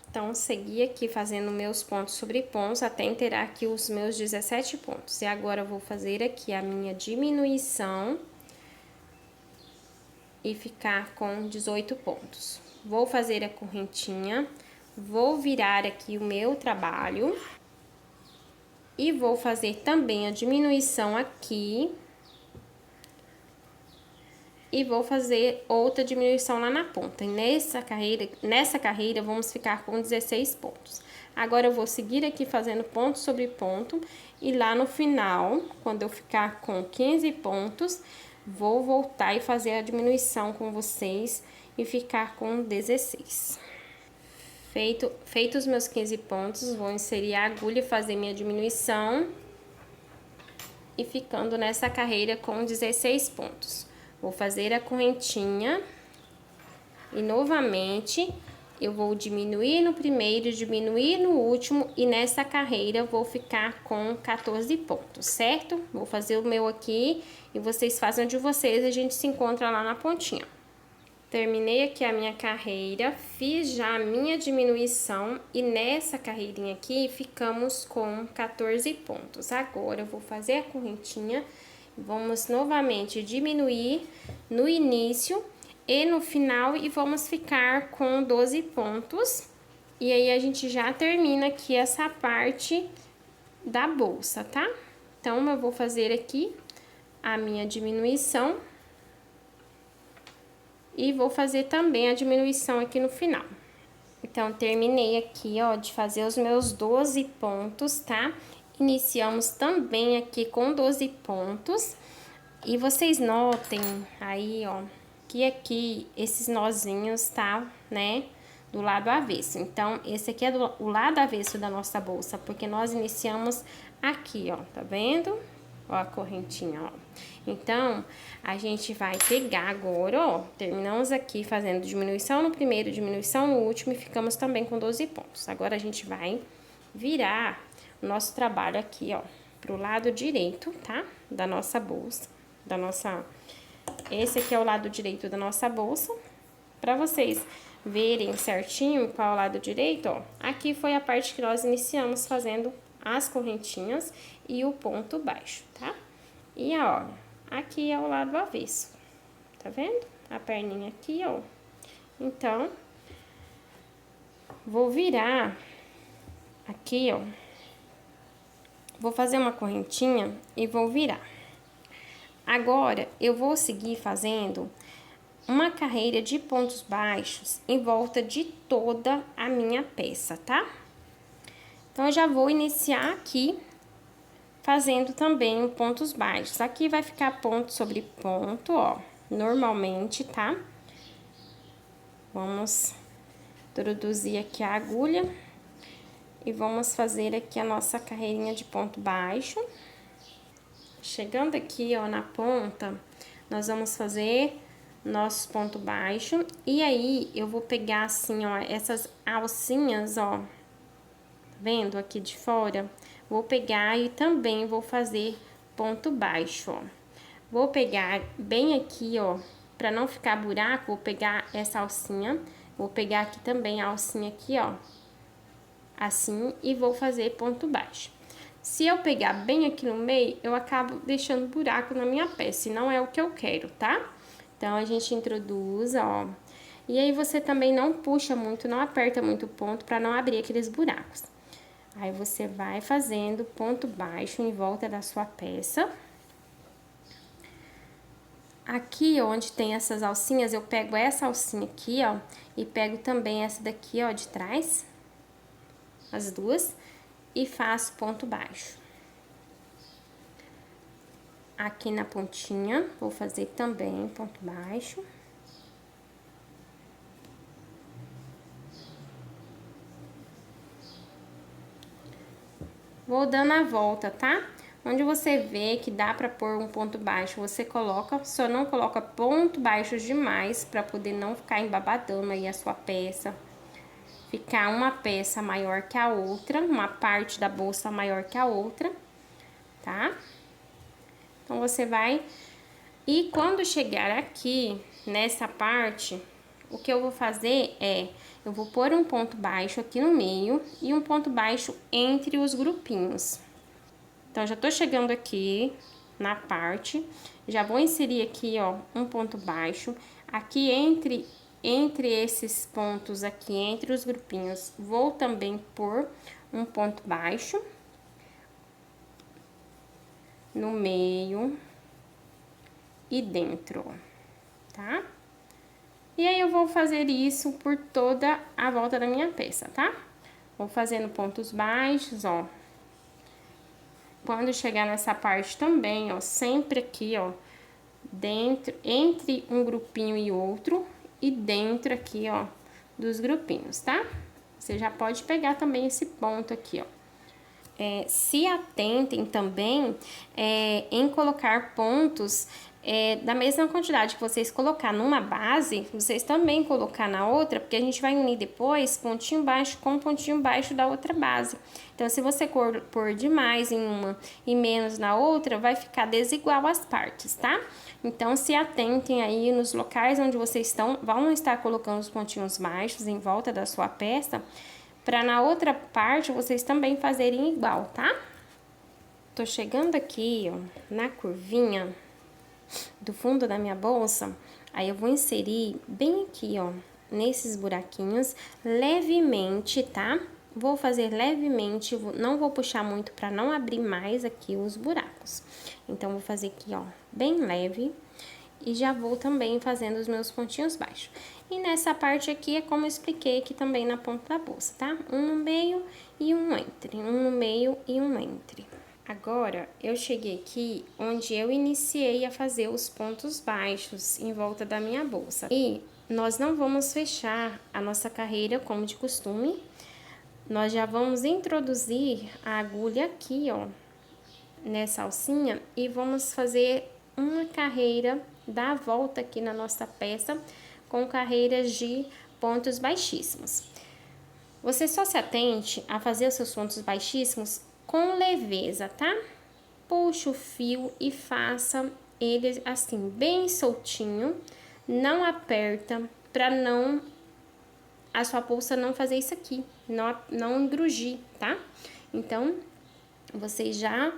Então, segui aqui fazendo meus pontos sobre pontos até inteirar aqui os meus 17 pontos. E agora, eu vou fazer aqui a minha diminuição e ficar com 18 pontos. Vou fazer a correntinha, vou virar aqui o meu trabalho e vou fazer também a diminuição aqui. E vou fazer outra diminuição lá na ponta. E nessa carreira, vamos ficar com 16 pontos. Agora, eu vou seguir aqui fazendo ponto sobre ponto. E lá no final, quando eu ficar com 15 pontos, vou voltar e fazer a diminuição com vocês e ficar com 16. Feito os meus 15 pontos, vou inserir a agulha e fazer minha diminuição. E ficando nessa carreira com 16 pontos. Vou fazer a correntinha e novamente eu vou diminuir no primeiro, diminuir no último e nessa carreira vou ficar com 14 pontos, certo? Vou fazer o meu aqui e vocês fazem o de vocês e a gente se encontra lá na pontinha. Terminei aqui a minha carreira, fiz já a minha diminuição e nessa carreirinha aqui ficamos com 14 pontos. Agora eu vou fazer a correntinha. Vamos novamente diminuir no início e no final e vamos ficar com 12 pontos. E aí, a gente já termina aqui essa parte da bolsa, tá? Então, eu vou fazer aqui a minha diminuição e vou fazer também a diminuição aqui no final. Então, terminei aqui, ó, de fazer os meus 12 pontos, tá? Iniciamos também aqui com 12 pontos. E vocês notem aí, ó, que aqui esses nozinhos tá, né, do lado avesso. Então, esse aqui é o lado avesso da nossa bolsa, porque nós iniciamos aqui, ó, tá vendo? Ó, a correntinha, ó. Então, a gente vai pegar agora, ó, terminamos aqui fazendo diminuição no primeiro, diminuição no último e ficamos também com 12 pontos. Agora, a gente vai virar o nosso trabalho aqui, ó, pro lado direito, tá? Da nossa bolsa, esse aqui é o lado direito da nossa bolsa. Pra vocês verem certinho qual é o lado direito, ó, aqui foi a parte que nós iniciamos fazendo as correntinhas e o ponto baixo, tá? E, ó, aqui é o lado avesso, tá vendo? A perninha aqui, ó. Então, vou virar aqui, ó. Vou fazer uma correntinha e vou virar. Agora, eu vou seguir fazendo uma carreira de pontos baixos em volta de toda a minha peça, tá? Então, eu já vou iniciar aqui fazendo também pontos baixos. Aqui vai ficar ponto sobre ponto, ó, normalmente, tá? Vamos introduzir aqui a agulha e vamos fazer aqui a nossa carreirinha de ponto baixo. Chegando aqui, ó, na ponta, nós vamos fazer nosso ponto baixo. E aí, eu vou pegar assim, ó, essas alcinhas, ó, tá vendo aqui de fora? Vou pegar e também vou fazer ponto baixo, ó. Vou pegar bem aqui, ó, pra não ficar buraco, vou pegar essa alcinha, vou pegar aqui também a alcinha aqui, ó, assim, e vou fazer ponto baixo. Se eu pegar bem aqui no meio, eu acabo deixando buraco na minha peça, e não é o que eu quero, tá? Então, a gente introduz, ó, e aí você também não puxa muito, não aperta muito o ponto pra não abrir aqueles buracos. Aí, você vai fazendo ponto baixo em volta da sua peça. Aqui, onde tem essas alcinhas, eu pego essa alcinha aqui, ó, e pego também essa daqui, ó, de trás, as duas, e faço ponto baixo. Aqui na pontinha, vou fazer também ponto baixo. Vou dando a volta, tá? Onde você vê que dá pra pôr um ponto baixo, você coloca, só não coloca ponto baixo demais, pra poder não ficar embabadando aí a sua peça. Ficar uma peça maior que a outra, uma parte da bolsa maior que a outra, tá? Então, você vai... E quando chegar aqui, nessa parte, o que eu vou fazer é... Eu vou pôr um ponto baixo aqui no meio e um ponto baixo entre os grupinhos. Então, já tô chegando aqui na parte, já vou inserir aqui, ó, um ponto baixo. Aqui entre esses pontos aqui, entre os grupinhos, vou também pôr um ponto baixo no meio e dentro, tá? E aí, eu vou fazer isso por toda a volta da minha peça, tá? Vou fazendo pontos baixos, ó. Quando chegar nessa parte também, ó, sempre aqui, ó, dentro, entre um grupinho e outro, e dentro aqui, ó, dos grupinhos, tá? Você já pode pegar também esse ponto aqui, ó. Se atentem também em colocar pontos da mesma quantidade que vocês colocar numa base, vocês também colocar na outra, porque a gente vai unir depois pontinho baixo com pontinho baixo da outra base. Então, se você pôr demais em uma e menos na outra, vai ficar desigual as partes, tá? Então, se atentem aí nos locais onde vocês vão estar colocando os pontinhos baixos em volta da sua peça, para na outra parte vocês também fazerem igual, tá? Tô chegando aqui, ó, na curvinha do fundo da minha bolsa, aí eu vou inserir bem aqui, ó, nesses buraquinhos, levemente, tá? Vou fazer levemente, não vou puxar muito para não abrir mais aqui os buracos. Então, vou fazer aqui, ó, bem leve. E já vou também fazendo os meus pontinhos baixos. E nessa parte aqui é como eu expliquei aqui também na ponta da bolsa, tá? Um no meio e um entre, um no meio e um entre. Agora, eu cheguei aqui onde eu iniciei a fazer os pontos baixos em volta da minha bolsa. E nós não vamos fechar a nossa carreira como de costume. Nós já vamos introduzir a agulha aqui, ó, nessa alcinha, e vamos fazer uma carreira da volta aqui na nossa peça com carreiras de pontos baixíssimos. Você só se atente a fazer os seus pontos baixíssimos com leveza, tá? Puxa o fio e faça ele assim, bem soltinho, não aperta, pra não a sua bolsa não fazer isso aqui, não engrugir, tá? Então, vocês já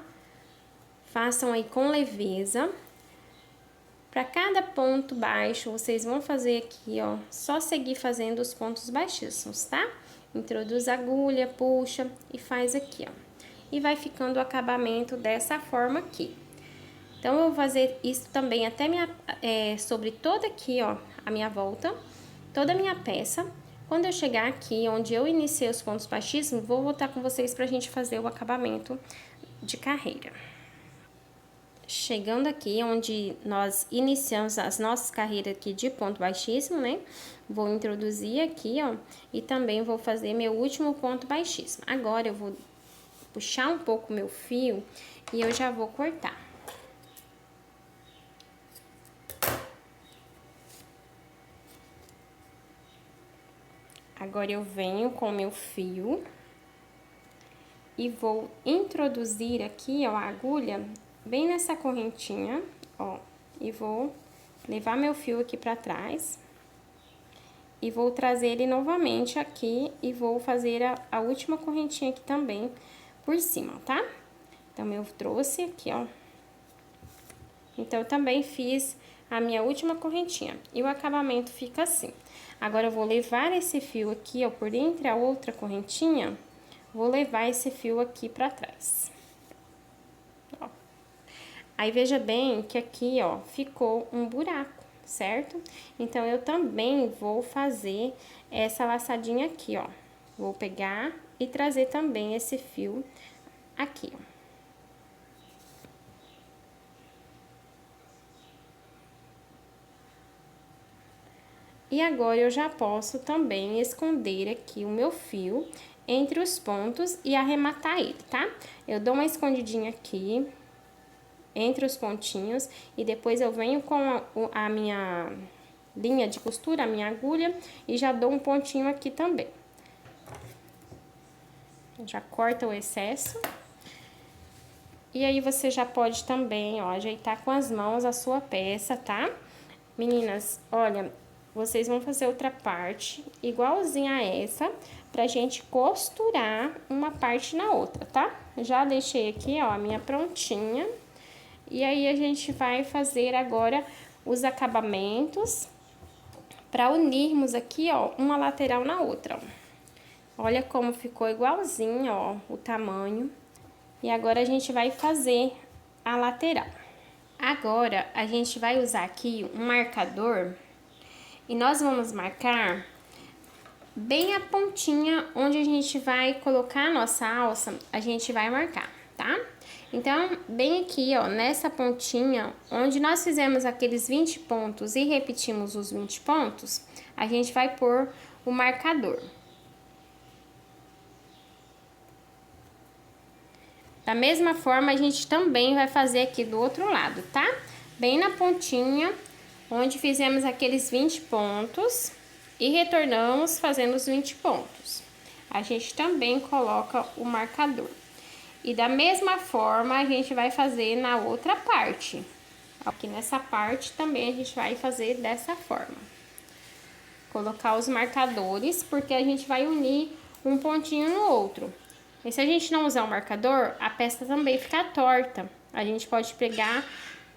façam aí com leveza. Para cada ponto baixo, vocês vão fazer aqui, ó, só seguir fazendo os pontos baixíssimos, tá? Introduz a agulha, puxa e faz aqui, ó. E vai ficando o acabamento dessa forma aqui. Então, eu vou fazer isso também até sobre toda aqui, ó, a minha volta, toda a minha peça. Quando eu chegar aqui, onde eu iniciei os pontos baixíssimos, vou voltar com vocês pra gente fazer o acabamento de carreira. Chegando aqui, onde nós iniciamos as nossas carreiras aqui de ponto baixíssimo, né? Vou introduzir aqui, ó, e também vou fazer meu último ponto baixíssimo. Agora, eu vou puxar um pouco meu fio e eu já vou cortar. Agora, eu venho com o meu fio e vou introduzir aqui, ó, a agulha bem nessa correntinha, ó, e vou levar meu fio aqui pra trás e vou trazer ele novamente aqui e vou fazer a última correntinha aqui também por cima, tá? Então, eu trouxe aqui, ó. Então, eu também fiz a minha última correntinha e o acabamento fica assim. Agora, eu vou levar esse fio aqui, ó, por entre a outra correntinha, vou levar esse fio aqui pra trás. Ó. Aí, veja bem que aqui, ó, ficou um buraco, certo? Então, eu também vou fazer essa laçadinha aqui, ó. Vou pegar e trazer também esse fio aqui, ó. E agora, eu já posso também esconder aqui o meu fio entre os pontos e arrematar ele, tá? Eu dou uma escondidinha aqui entre os pontinhos e depois eu venho com a minha linha de costura, a minha agulha, e já dou um pontinho aqui também. Já corta o excesso. E aí, você já pode também, ó, ajeitar com as mãos a sua peça, tá? Meninas, olha, vocês vão fazer outra parte igualzinha a essa, pra gente costurar uma parte na outra, tá? Já deixei aqui, ó, a minha prontinha. E aí, a gente vai fazer agora os acabamentos pra unirmos aqui, ó, uma lateral na outra, ó. Olha como ficou igualzinho, ó, o tamanho. E agora, a gente vai fazer a lateral. Agora, a gente vai usar aqui um marcador e nós vamos marcar bem a pontinha onde a gente vai colocar a nossa alça, a gente vai marcar, tá? Então, bem aqui, ó, nessa pontinha, onde nós fizemos aqueles 20 pontos e repetimos os 20 pontos, a gente vai pôr o marcador. Da mesma forma, a gente também vai fazer aqui do outro lado, tá? Bem na pontinha, onde fizemos aqueles 20 pontos e retornamos fazendo os 20 pontos. A gente também coloca o marcador. E da mesma forma, a gente vai fazer na outra parte. Aqui nessa parte também a gente vai fazer dessa forma. Colocar os marcadores, porque a gente vai unir um pontinho no outro. E se a gente não usar o marcador, a peça também fica torta. A gente pode pegar,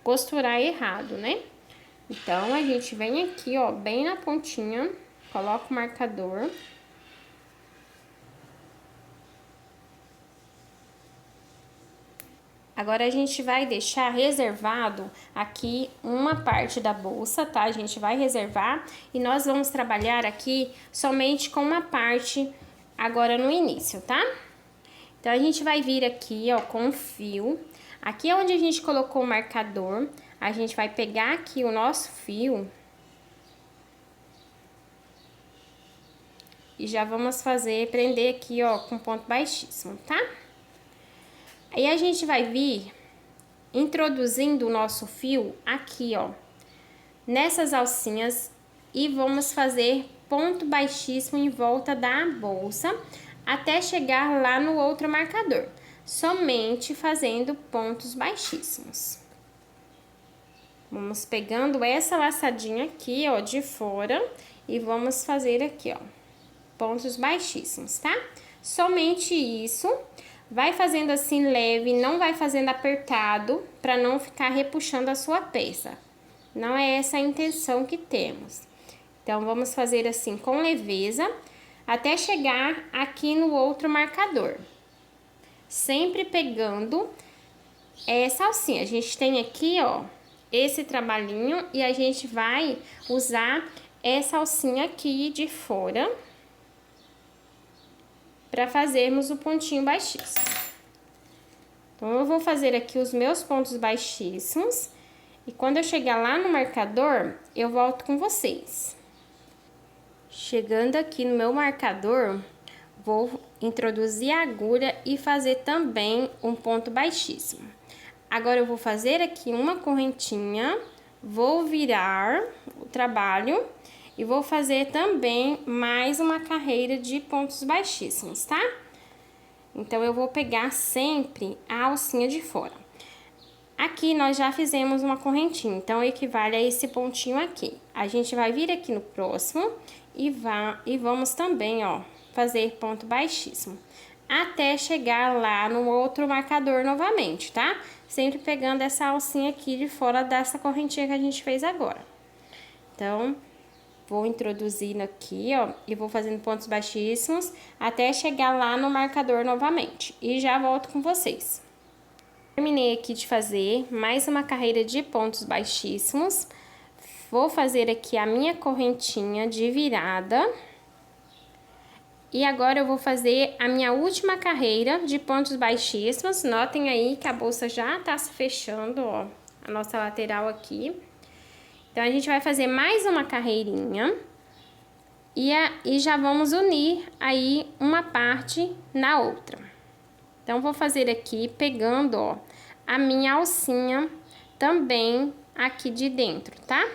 costurar errado, né? Então, a gente vem aqui, ó, bem na pontinha, coloca o marcador. Agora, a gente vai deixar reservado aqui uma parte da bolsa, tá? A gente vai reservar e nós vamos trabalhar aqui somente com uma parte agora no início, tá? Então, a gente vai vir aqui, ó, com o fio. Aqui é onde a gente colocou o marcador. A gente vai pegar aqui o nosso fio. E já vamos prender aqui, ó, com ponto baixíssimo, tá? Aí, a gente vai vir introduzindo o nosso fio aqui, ó, nessas alcinhas. E vamos fazer ponto baixíssimo em volta da bolsa, até chegar lá no outro marcador, somente fazendo pontos baixíssimos. Vamos pegando essa laçadinha aqui, ó, de fora, e vamos fazer aqui, ó, pontos baixíssimos, tá? Somente isso. Vai fazendo assim leve, não vai fazendo apertado, para não ficar repuxando a sua peça. Não é essa a intenção que temos. Então, vamos fazer assim com leveza, até chegar aqui no outro marcador. Sempre pegando é essa alcinha. A gente tem aqui, ó, esse trabalhinho e a gente vai usar essa alcinha aqui de fora para fazermos o pontinho baixíssimo. Então, eu vou fazer aqui os meus pontos baixíssimos e quando eu chegar lá no marcador, eu volto com vocês. Chegando aqui no meu marcador, vou introduzir a agulha e fazer também um ponto baixíssimo. Agora, eu vou fazer aqui uma correntinha, vou virar o trabalho e vou fazer também mais uma carreira de pontos baixíssimos, tá? Então, eu vou pegar sempre a alcinha de fora. Aqui, nós já fizemos uma correntinha, então, equivale a esse pontinho aqui. A gente vai vir aqui no próximo e vamos também, ó, fazer ponto baixíssimo. Até chegar lá no outro marcador novamente, tá? Sempre pegando essa alcinha aqui de fora dessa correntinha que a gente fez agora. Então, vou introduzindo aqui, ó, e vou fazendo pontos baixíssimos até chegar lá no marcador novamente. E já volto com vocês. Terminei aqui de fazer mais uma carreira de pontos baixíssimos. Vou fazer aqui a minha correntinha de virada. E agora eu vou fazer a minha última carreira de pontos baixíssimos. Notem aí que a bolsa já tá se fechando, ó, a nossa lateral aqui. Então, a gente vai fazer mais uma carreirinha e já vamos unir aí uma parte na outra. Então, vou fazer aqui pegando, ó, a minha alcinha também aqui de dentro, tá?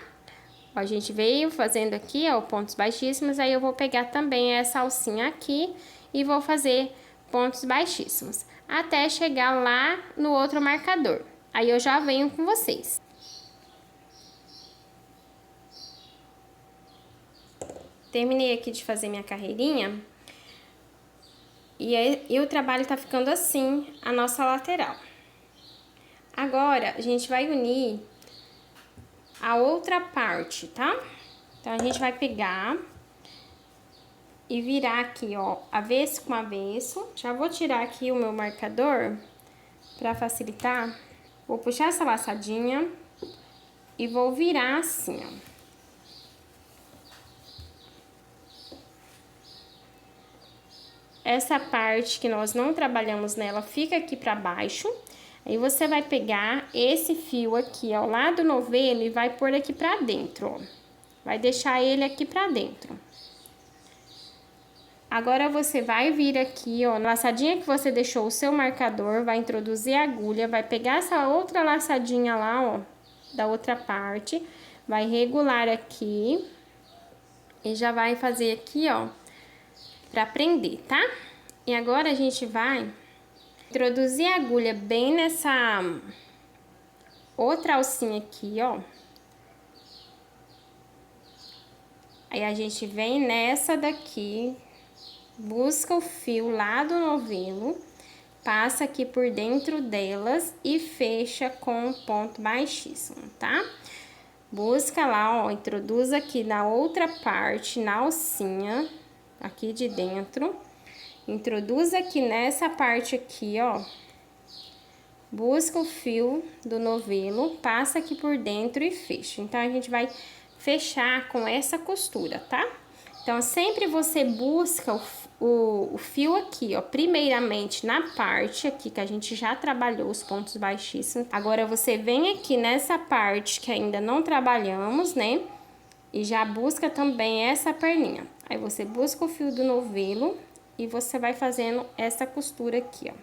Ó, a gente veio fazendo aqui, ó, pontos baixíssimos, aí eu vou pegar também essa alcinha aqui e vou fazer pontos baixíssimos, até chegar lá no outro marcador. Aí eu já venho com vocês. Terminei aqui de fazer minha carreirinha e o trabalho tá ficando assim, a nossa lateral. Agora, a gente vai unir a outra parte, tá? Então, a gente vai pegar e virar aqui, ó, avesso com avesso. Já vou tirar aqui o meu marcador pra facilitar. Vou puxar essa laçadinha e vou virar assim, ó. Essa parte que nós não trabalhamos nela fica aqui pra baixo. Aí, você vai pegar esse fio aqui ao lado do novelo e vai pôr aqui pra dentro, ó. Vai deixar ele aqui pra dentro. Agora, você vai vir aqui, ó, na laçadinha que você deixou o seu marcador, vai introduzir a agulha, vai pegar essa outra laçadinha lá, ó, da outra parte, vai regular aqui e já vai fazer aqui, ó, pra prender, tá? E agora, a gente vai introduzir a agulha bem nessa outra alcinha aqui, ó. Aí, a gente vem nessa daqui, busca o fio lá do novelo, passa aqui por dentro delas e fecha com um ponto baixíssimo, tá? Busca lá, ó, introduz aqui na outra parte, na alcinha, aqui de dentro. Introduz aqui nessa parte aqui, ó. Busca o fio do novelo, passa aqui por dentro e fecha. Então, a gente vai fechar com essa costura, tá? Então, sempre você busca o fio aqui, ó, primeiramente na parte aqui que a gente já trabalhou os pontos baixíssimos. Agora, você vem aqui nessa parte que ainda não trabalhamos, né? E já busca também essa perninha. Aí, você busca o fio do novelo e você vai fazendo essa costura aqui, ó,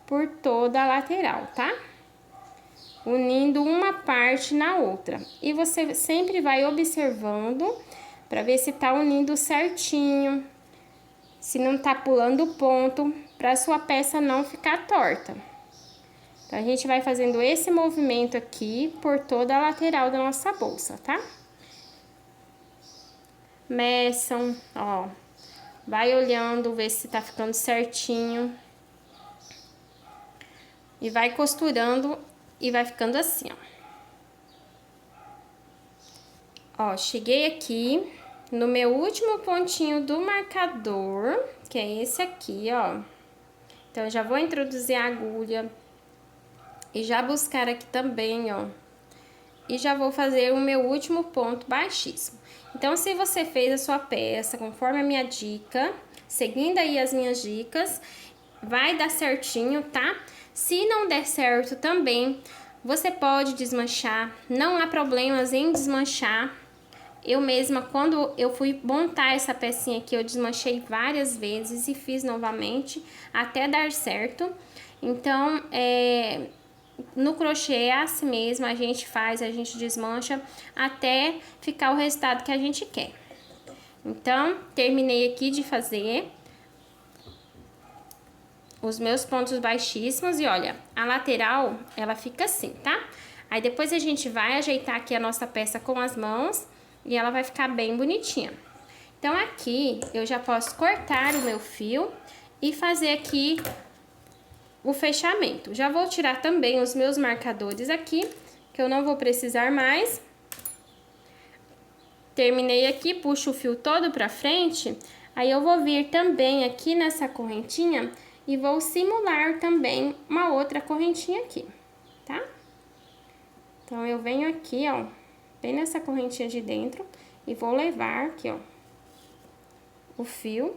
por toda a lateral, tá? Unindo uma parte na outra. E você sempre vai observando para ver se tá unindo certinho, se não tá pulando ponto, para sua peça não ficar torta. Então, a gente vai fazendo esse movimento aqui por toda a lateral da nossa bolsa, tá? Meçam, ó, vai olhando, ver se tá ficando certinho. E vai costurando e vai ficando assim, ó. Ó, cheguei aqui no meu último pontinho do marcador, que é esse aqui, ó. Então, eu já vou introduzir a agulha E já buscar aqui também, ó. E já vou fazer o meu último ponto baixíssimo. Então, se você fez a sua peça conforme a minha dica, seguindo aí as minhas dicas, vai dar certinho, tá? Se não der certo também, você pode desmanchar, não há problemas em desmanchar. Eu mesma, quando eu fui montar essa pecinha aqui, eu desmanchei várias vezes e fiz novamente, até dar certo. Então, no crochê é assim mesmo, a gente faz, a gente desmancha até ficar o resultado que a gente quer. Então, terminei aqui de fazer os meus pontos baixíssimos e olha, a lateral, ela fica assim, tá? Aí depois a gente vai ajeitar aqui a nossa peça com as mãos e ela vai ficar bem bonitinha. Então aqui eu já posso cortar o meu fio e fazer aqui o fechamento. Já vou tirar também os meus marcadores aqui, que eu não vou precisar mais. Terminei aqui, puxo o fio todo pra frente, aí eu vou vir também aqui nessa correntinha e vou simular também uma outra correntinha aqui, tá? Então, eu venho aqui, ó, bem nessa correntinha de dentro e vou levar aqui, ó, o fio.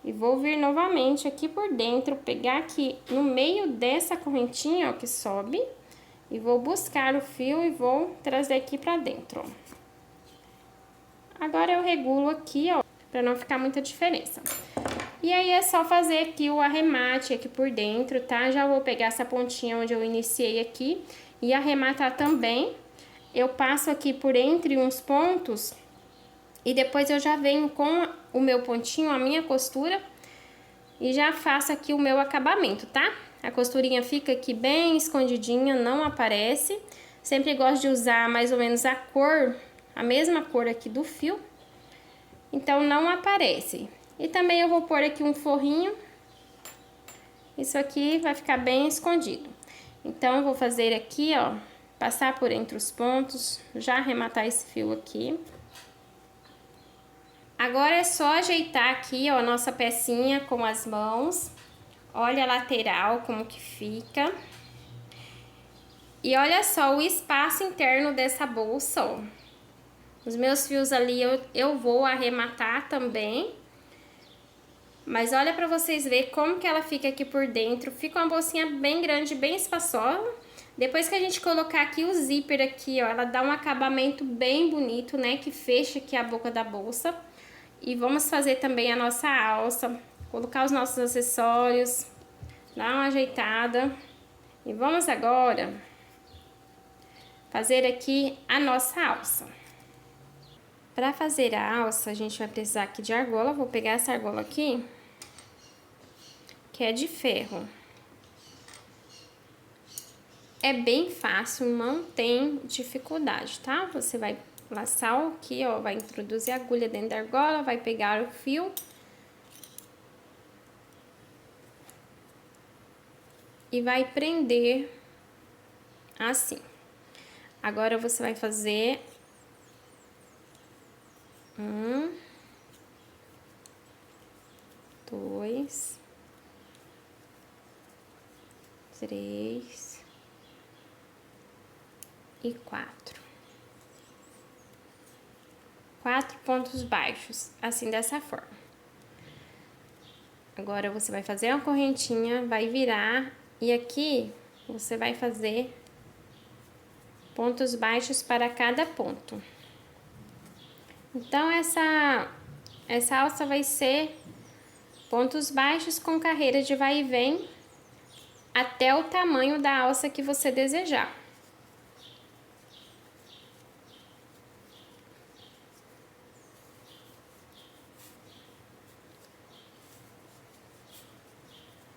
E vou vir novamente aqui por dentro, pegar aqui no meio dessa correntinha, ó, que sobe. E vou buscar o fio e vou trazer aqui pra dentro, ó. Agora eu regulo aqui, ó, pra não ficar muita diferença. E aí é só fazer aqui o arremate aqui por dentro, tá? Já vou pegar essa pontinha onde eu iniciei aqui e arrematar também. Eu passo aqui por entre uns pontos e depois eu já venho com o meu pontinho, a minha costura, e já faço aqui o meu acabamento, tá? A costurinha fica aqui bem escondidinha, não aparece. Sempre gosto de usar mais ou menos a cor, a mesma cor aqui do fio, então não aparece. E também eu vou pôr aqui um forrinho, isso aqui vai ficar bem escondido. Então eu vou fazer aqui, ó, passar por entre os pontos, já arrematar esse fio aqui. Agora é só ajeitar aqui, ó, a nossa pecinha com as mãos. Olha a lateral como que fica. E olha só o espaço interno dessa bolsa, ó. Os meus fios ali eu vou arrematar também. Mas olha pra vocês verem como que ela fica aqui por dentro. Fica uma bolsinha bem grande, bem espaçosa. Depois que a gente colocar aqui o zíper aqui, ó, ela dá um acabamento bem bonito, né? Que fecha aqui a boca da bolsa. E vamos fazer também a nossa alça. Colocar os nossos acessórios. Dar uma ajeitada. E vamos agora fazer aqui a nossa alça. Para fazer a alça, a gente vai precisar aqui de argola. Vou pegar essa argola aqui, que é de ferro. É bem fácil, não tem dificuldade, tá? Você vai laçar aqui, ó, vai introduzir a agulha dentro da argola, vai pegar o fio e vai prender assim. Agora você vai fazer 1, 2, 3 e 4. 4 pontos baixos, assim dessa forma. Agora você vai fazer uma correntinha, vai virar e aqui você vai fazer pontos baixos para cada ponto. Então essa alça vai ser pontos baixos com carreira de vai e vem até o tamanho da alça que você desejar.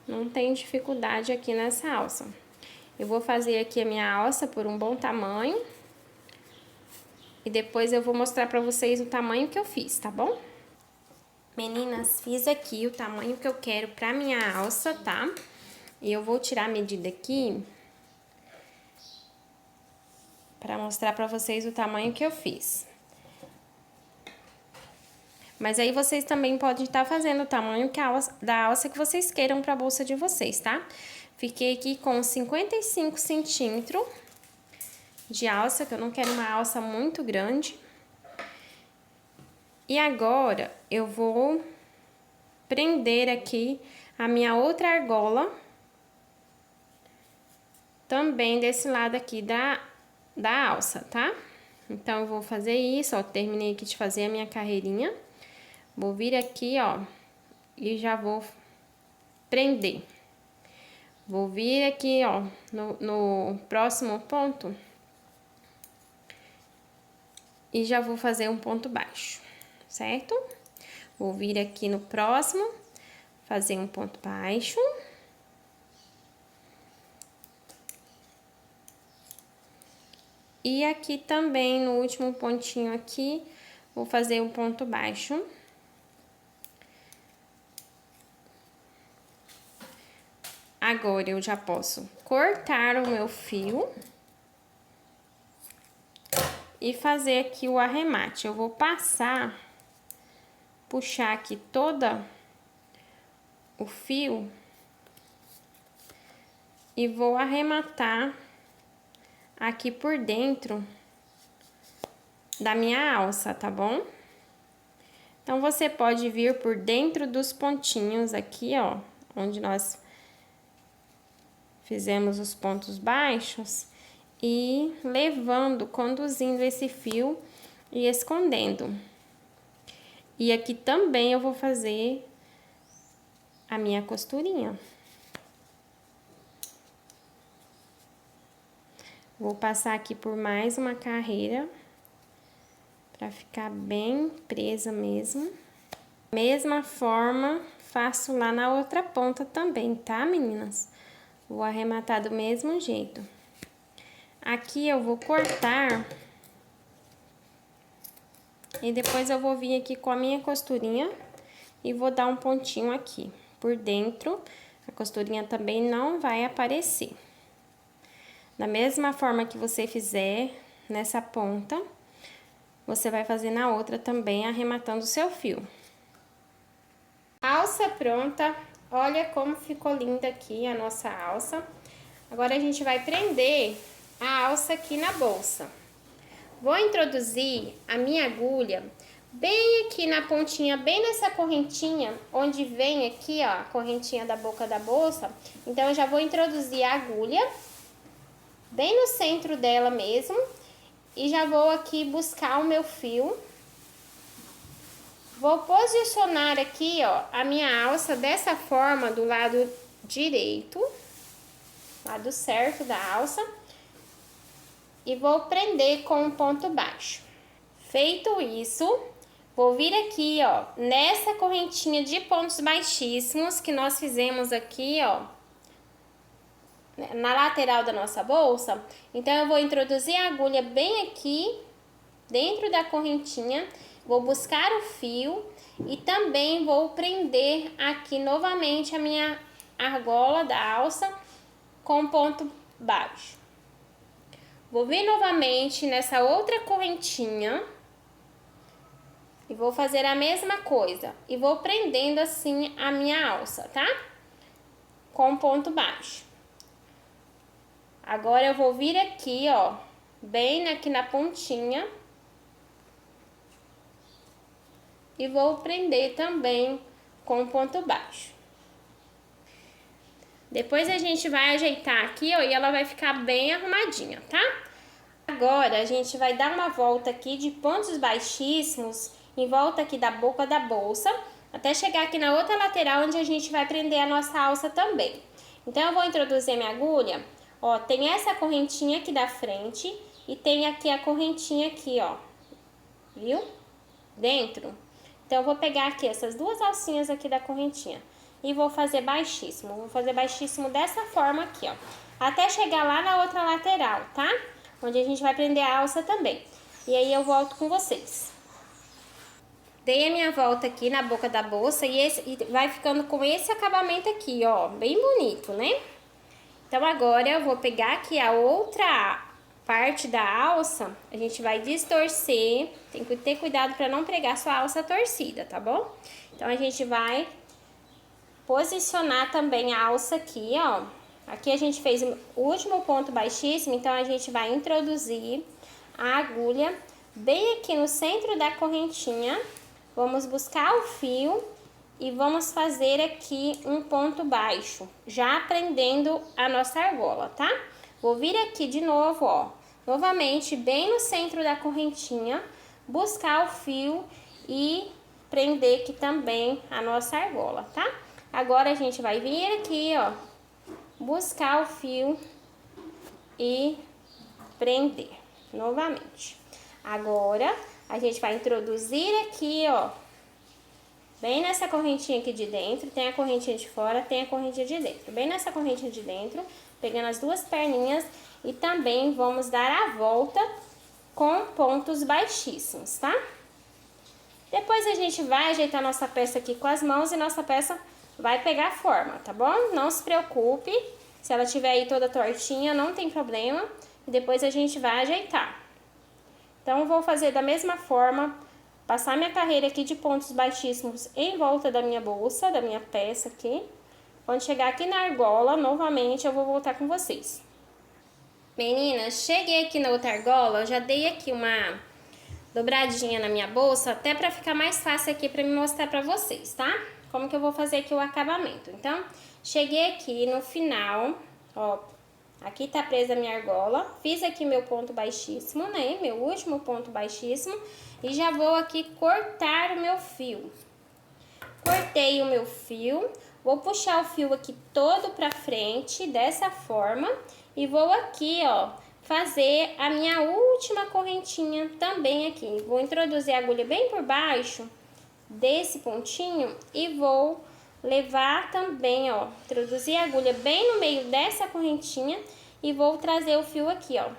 Não tem dificuldade aqui nessa alça. Eu vou fazer aqui a minha alça por um bom tamanho. E depois eu vou mostrar pra vocês o tamanho que eu fiz, tá bom? Meninas, fiz aqui o tamanho que eu quero pra minha alça, tá? E eu vou tirar a medida aqui pra mostrar pra vocês o tamanho que eu fiz. Mas aí vocês também podem estar fazendo o tamanho da alça que vocês queiram pra bolsa de vocês, tá? Fiquei aqui com 55 centímetros de alça, que eu não quero uma alça muito grande. E agora, eu vou prender aqui a minha outra argola, também desse lado aqui da alça, tá? Então, eu vou fazer isso, ó, terminei aqui de fazer a minha carreirinha. Vou vir aqui, ó, e já vou prender. Vou vir aqui, ó, no próximo ponto e já vou fazer um ponto baixo, certo? Vou vir aqui no próximo, fazer um ponto baixo. E aqui também, no último pontinho aqui, vou fazer um ponto baixo. Agora, eu já posso cortar o meu fio e fazer aqui o arremate. Eu vou passar, puxar aqui toda o fio e vou arrematar aqui por dentro da minha alça, tá bom? Então, você pode vir por dentro dos pontinhos aqui, ó, onde nós fizemos os pontos baixos e levando, conduzindo esse fio e escondendo. E aqui também eu vou fazer a minha costurinha. Vou passar aqui por mais uma carreira para ficar bem presa mesmo. Mesma forma, faço lá na outra ponta também, tá, meninas? Vou arrematar do mesmo jeito. Aqui eu vou cortar e depois eu vou vir aqui com a minha costurinha e vou dar um pontinho aqui por dentro. A costurinha também não vai aparecer. Da mesma forma que você fizer nessa ponta, você vai fazer na outra também, arrematando o seu fio. Alça pronta. Olha como ficou linda aqui a nossa alça. Agora, a gente vai prender a alça aqui na bolsa. Vou introduzir a minha agulha bem aqui na pontinha, bem nessa correntinha, onde vem aqui, ó, a correntinha da boca da bolsa. Então, eu já vou introduzir a agulha bem no centro dela mesmo. E já vou aqui buscar o meu fio. Vou posicionar aqui, ó, a minha alça dessa forma do lado direito, lado certo da alça, e vou prender com um ponto baixo. Feito isso, vou vir aqui, ó, nessa correntinha de pontos baixíssimos que nós fizemos aqui, ó, na lateral da nossa bolsa. Então, eu vou introduzir a agulha bem aqui, dentro da correntinha. Vou buscar o fio e também vou prender aqui novamente a minha argola da alça com ponto baixo. Vou vir novamente nessa outra correntinha e vou fazer a mesma coisa. E vou prendendo assim a minha alça, tá? Com ponto baixo. Agora, eu vou vir aqui, ó, bem aqui na pontinha. E vou prender também com ponto baixo. Depois a gente vai ajeitar aqui, ó, e ela vai ficar bem arrumadinha, tá? Agora, a gente vai dar uma volta aqui de pontos baixíssimos em volta aqui da boca da bolsa, até chegar aqui na outra lateral, onde a gente vai prender a nossa alça também. Então, eu vou introduzir minha agulha, ó, tem essa correntinha aqui da frente e tem aqui a correntinha aqui, ó, viu? Dentro. Então, eu vou pegar aqui essas duas alcinhas aqui da correntinha e vou fazer baixíssimo. Vou fazer baixíssimo dessa forma aqui, ó, até chegar lá na outra lateral, tá? Onde a gente vai prender a alça também. E aí, eu volto com vocês. Dei a minha volta aqui na boca da bolsa e vai ficando com esse acabamento aqui, ó, bem bonito, né? Então, agora eu vou pegar aqui a outra parte da alça, a gente vai distorcer, tem que ter cuidado para não pregar sua alça torcida, tá bom? Então, a gente vai posicionar também a alça aqui, ó, Aqui a gente fez o último ponto baixíssimo, então a gente vai introduzir a agulha bem aqui no centro da correntinha. Vamos buscar o fio e vamos fazer aqui um ponto baixo, já prendendo a nossa argola, tá? Vou vir aqui de novo, ó, novamente bem no centro da correntinha, buscar o fio e prender aqui também a nossa argola, tá? Agora a gente vai vir aqui, ó, buscar o fio e prender novamente. Agora a gente vai introduzir aqui, ó, bem nessa correntinha aqui de dentro, tem a correntinha de fora, tem a correntinha de dentro. Bem nessa correntinha de dentro, pegando as duas perninhas e também vamos dar a volta com pontos baixíssimos, tá? Depois a gente vai ajeitar nossa peça aqui com as mãos e nossa peça vai pegar forma, tá bom? Não se preocupe, se ela tiver aí toda tortinha, não tem problema. E depois a gente vai ajeitar. Então, eu vou fazer da mesma forma, passar minha carreira aqui de pontos baixíssimos em volta da minha bolsa, da minha peça aqui. Quando chegar aqui na argola, novamente, eu vou voltar com vocês. Meninas, cheguei aqui na outra argola, eu já dei aqui uma dobradinha na minha bolsa, até pra ficar mais fácil aqui pra me mostrar pra vocês, tá? Como que eu vou fazer aqui o acabamento. Então, cheguei aqui no final, ó, aqui tá presa a minha argola, fiz aqui meu ponto baixíssimo, né, meu último ponto baixíssimo, e já vou aqui cortar o meu fio. Cortei o meu fio, vou puxar o fio aqui todo pra frente, dessa forma, e vou aqui, ó, fazer a minha última correntinha também aqui. Vou introduzir a agulha bem por baixo desse pontinho e vou levar também, ó, introduzir a agulha bem no meio dessa correntinha e vou trazer o fio aqui, ó.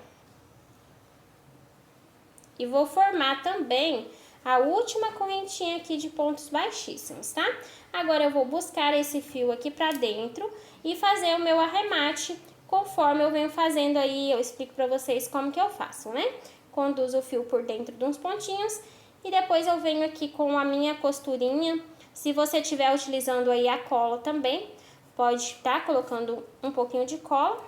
E vou formar também a última correntinha aqui de pontos baixíssimos, tá? Agora eu vou buscar esse fio aqui pra dentro e fazer o meu arremate conforme eu venho fazendo aí, eu explico pra vocês como que eu faço, né? Conduzo o fio por dentro de uns pontinhos e depois eu venho aqui com a minha costurinha. Se você estiver utilizando aí a cola também, pode estar colocando um pouquinho de cola.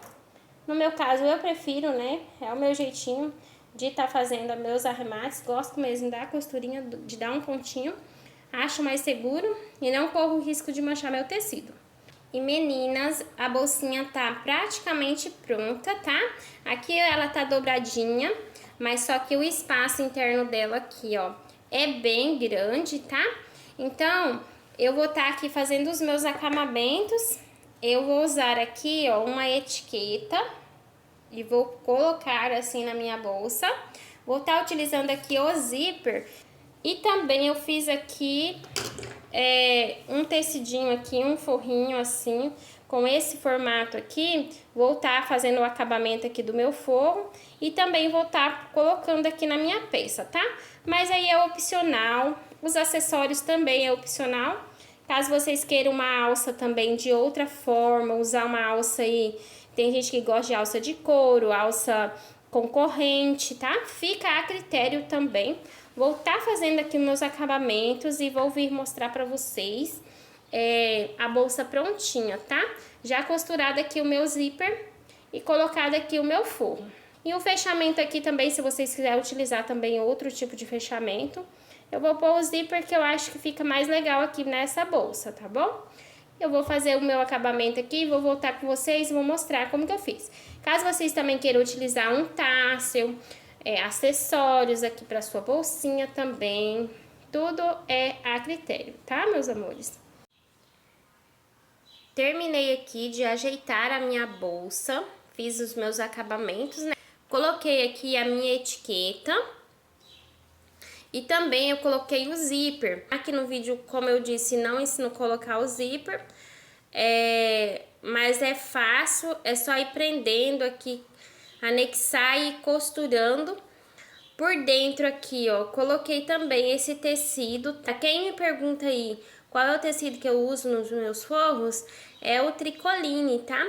No meu caso, eu prefiro, né? É o meu jeitinho de estar fazendo meus arremates. Gosto mesmo da costurinha, de dar um pontinho. Acho mais seguro e não corro o risco de manchar meu tecido. E meninas, a bolsinha tá praticamente pronta, tá? Aqui ela tá dobradinha, mas só que o espaço interno dela aqui, ó, é bem grande, tá? Então, eu vou estar aqui fazendo os meus acabamentos. Eu vou usar aqui, ó, uma etiqueta e vou colocar assim na minha bolsa. Vou estar utilizando aqui o zíper e também eu fiz aqui um tecidinho aqui, um forrinho assim, com esse formato aqui. Vou estar fazendo o acabamento aqui do meu forro e também vou estar colocando aqui na minha peça, tá? Mas aí é opcional, os acessórios também é opcional. Caso vocês queiram uma alça também de outra forma, usar uma alça aí, tem gente que gosta de alça de couro, alça com corrente, tá? Fica a critério também. Vou estar fazendo aqui meus acabamentos e vou vir mostrar pra vocês a bolsa prontinha, tá? Já costurado aqui o meu zíper e colocado aqui o meu forro. E o fechamento aqui também, se vocês quiserem utilizar também outro tipo de fechamento, eu vou pôr o zíper que eu acho que fica mais legal aqui nessa bolsa, tá bom? Eu vou fazer o meu acabamento aqui, vou voltar com vocês e vou mostrar como que eu fiz. Caso vocês também queiram utilizar um tassel, acessórios aqui para sua bolsinha também, tudo é a critério, tá, meus amores? Terminei aqui de ajeitar a minha bolsa, fiz os meus acabamentos, né? Coloquei aqui a minha etiqueta e também eu coloquei o zíper. Aqui no vídeo, como eu disse, não ensino a colocar o zíper, mas é fácil, é só ir prendendo aqui, anexar e costurando. Por dentro aqui, ó, coloquei também esse tecido. Pra quem me pergunta aí qual é o tecido que eu uso nos meus forros, é o tricoline, tá?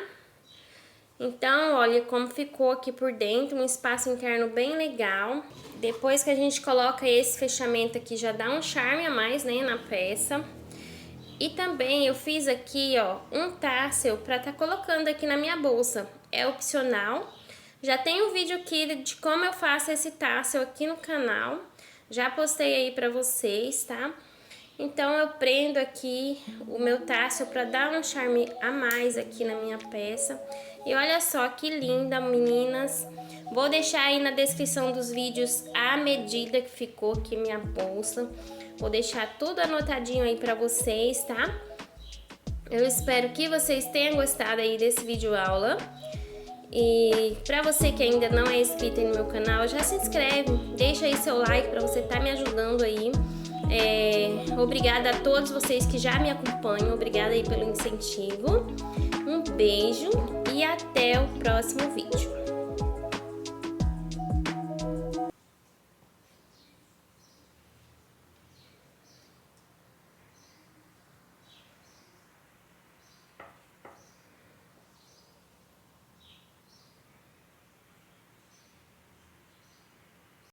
Então, olha como ficou aqui por dentro, um espaço interno bem legal. Depois que a gente coloca esse fechamento aqui, já dá um charme a mais, né, na peça. E também eu fiz aqui, ó, um tassel para tá colocando aqui na minha bolsa. É opcional. Já tem um vídeo aqui de como eu faço esse tassel aqui no canal. Já postei aí para vocês, tá? Então eu prendo aqui o meu tassel para dar um charme a mais aqui na minha peça. E olha só que linda, meninas. Vou deixar aí na descrição dos vídeos a medida que ficou aqui minha bolsa. Vou deixar tudo anotadinho aí para vocês, tá? Eu espero que vocês tenham gostado aí desse vídeo aula. E para você que ainda não é inscrito aí no meu canal, já se inscreve, deixa aí seu like para você estar me ajudando aí. Obrigada a todos vocês que já me acompanham, obrigada aí pelo incentivo. Um beijo e até o próximo vídeo.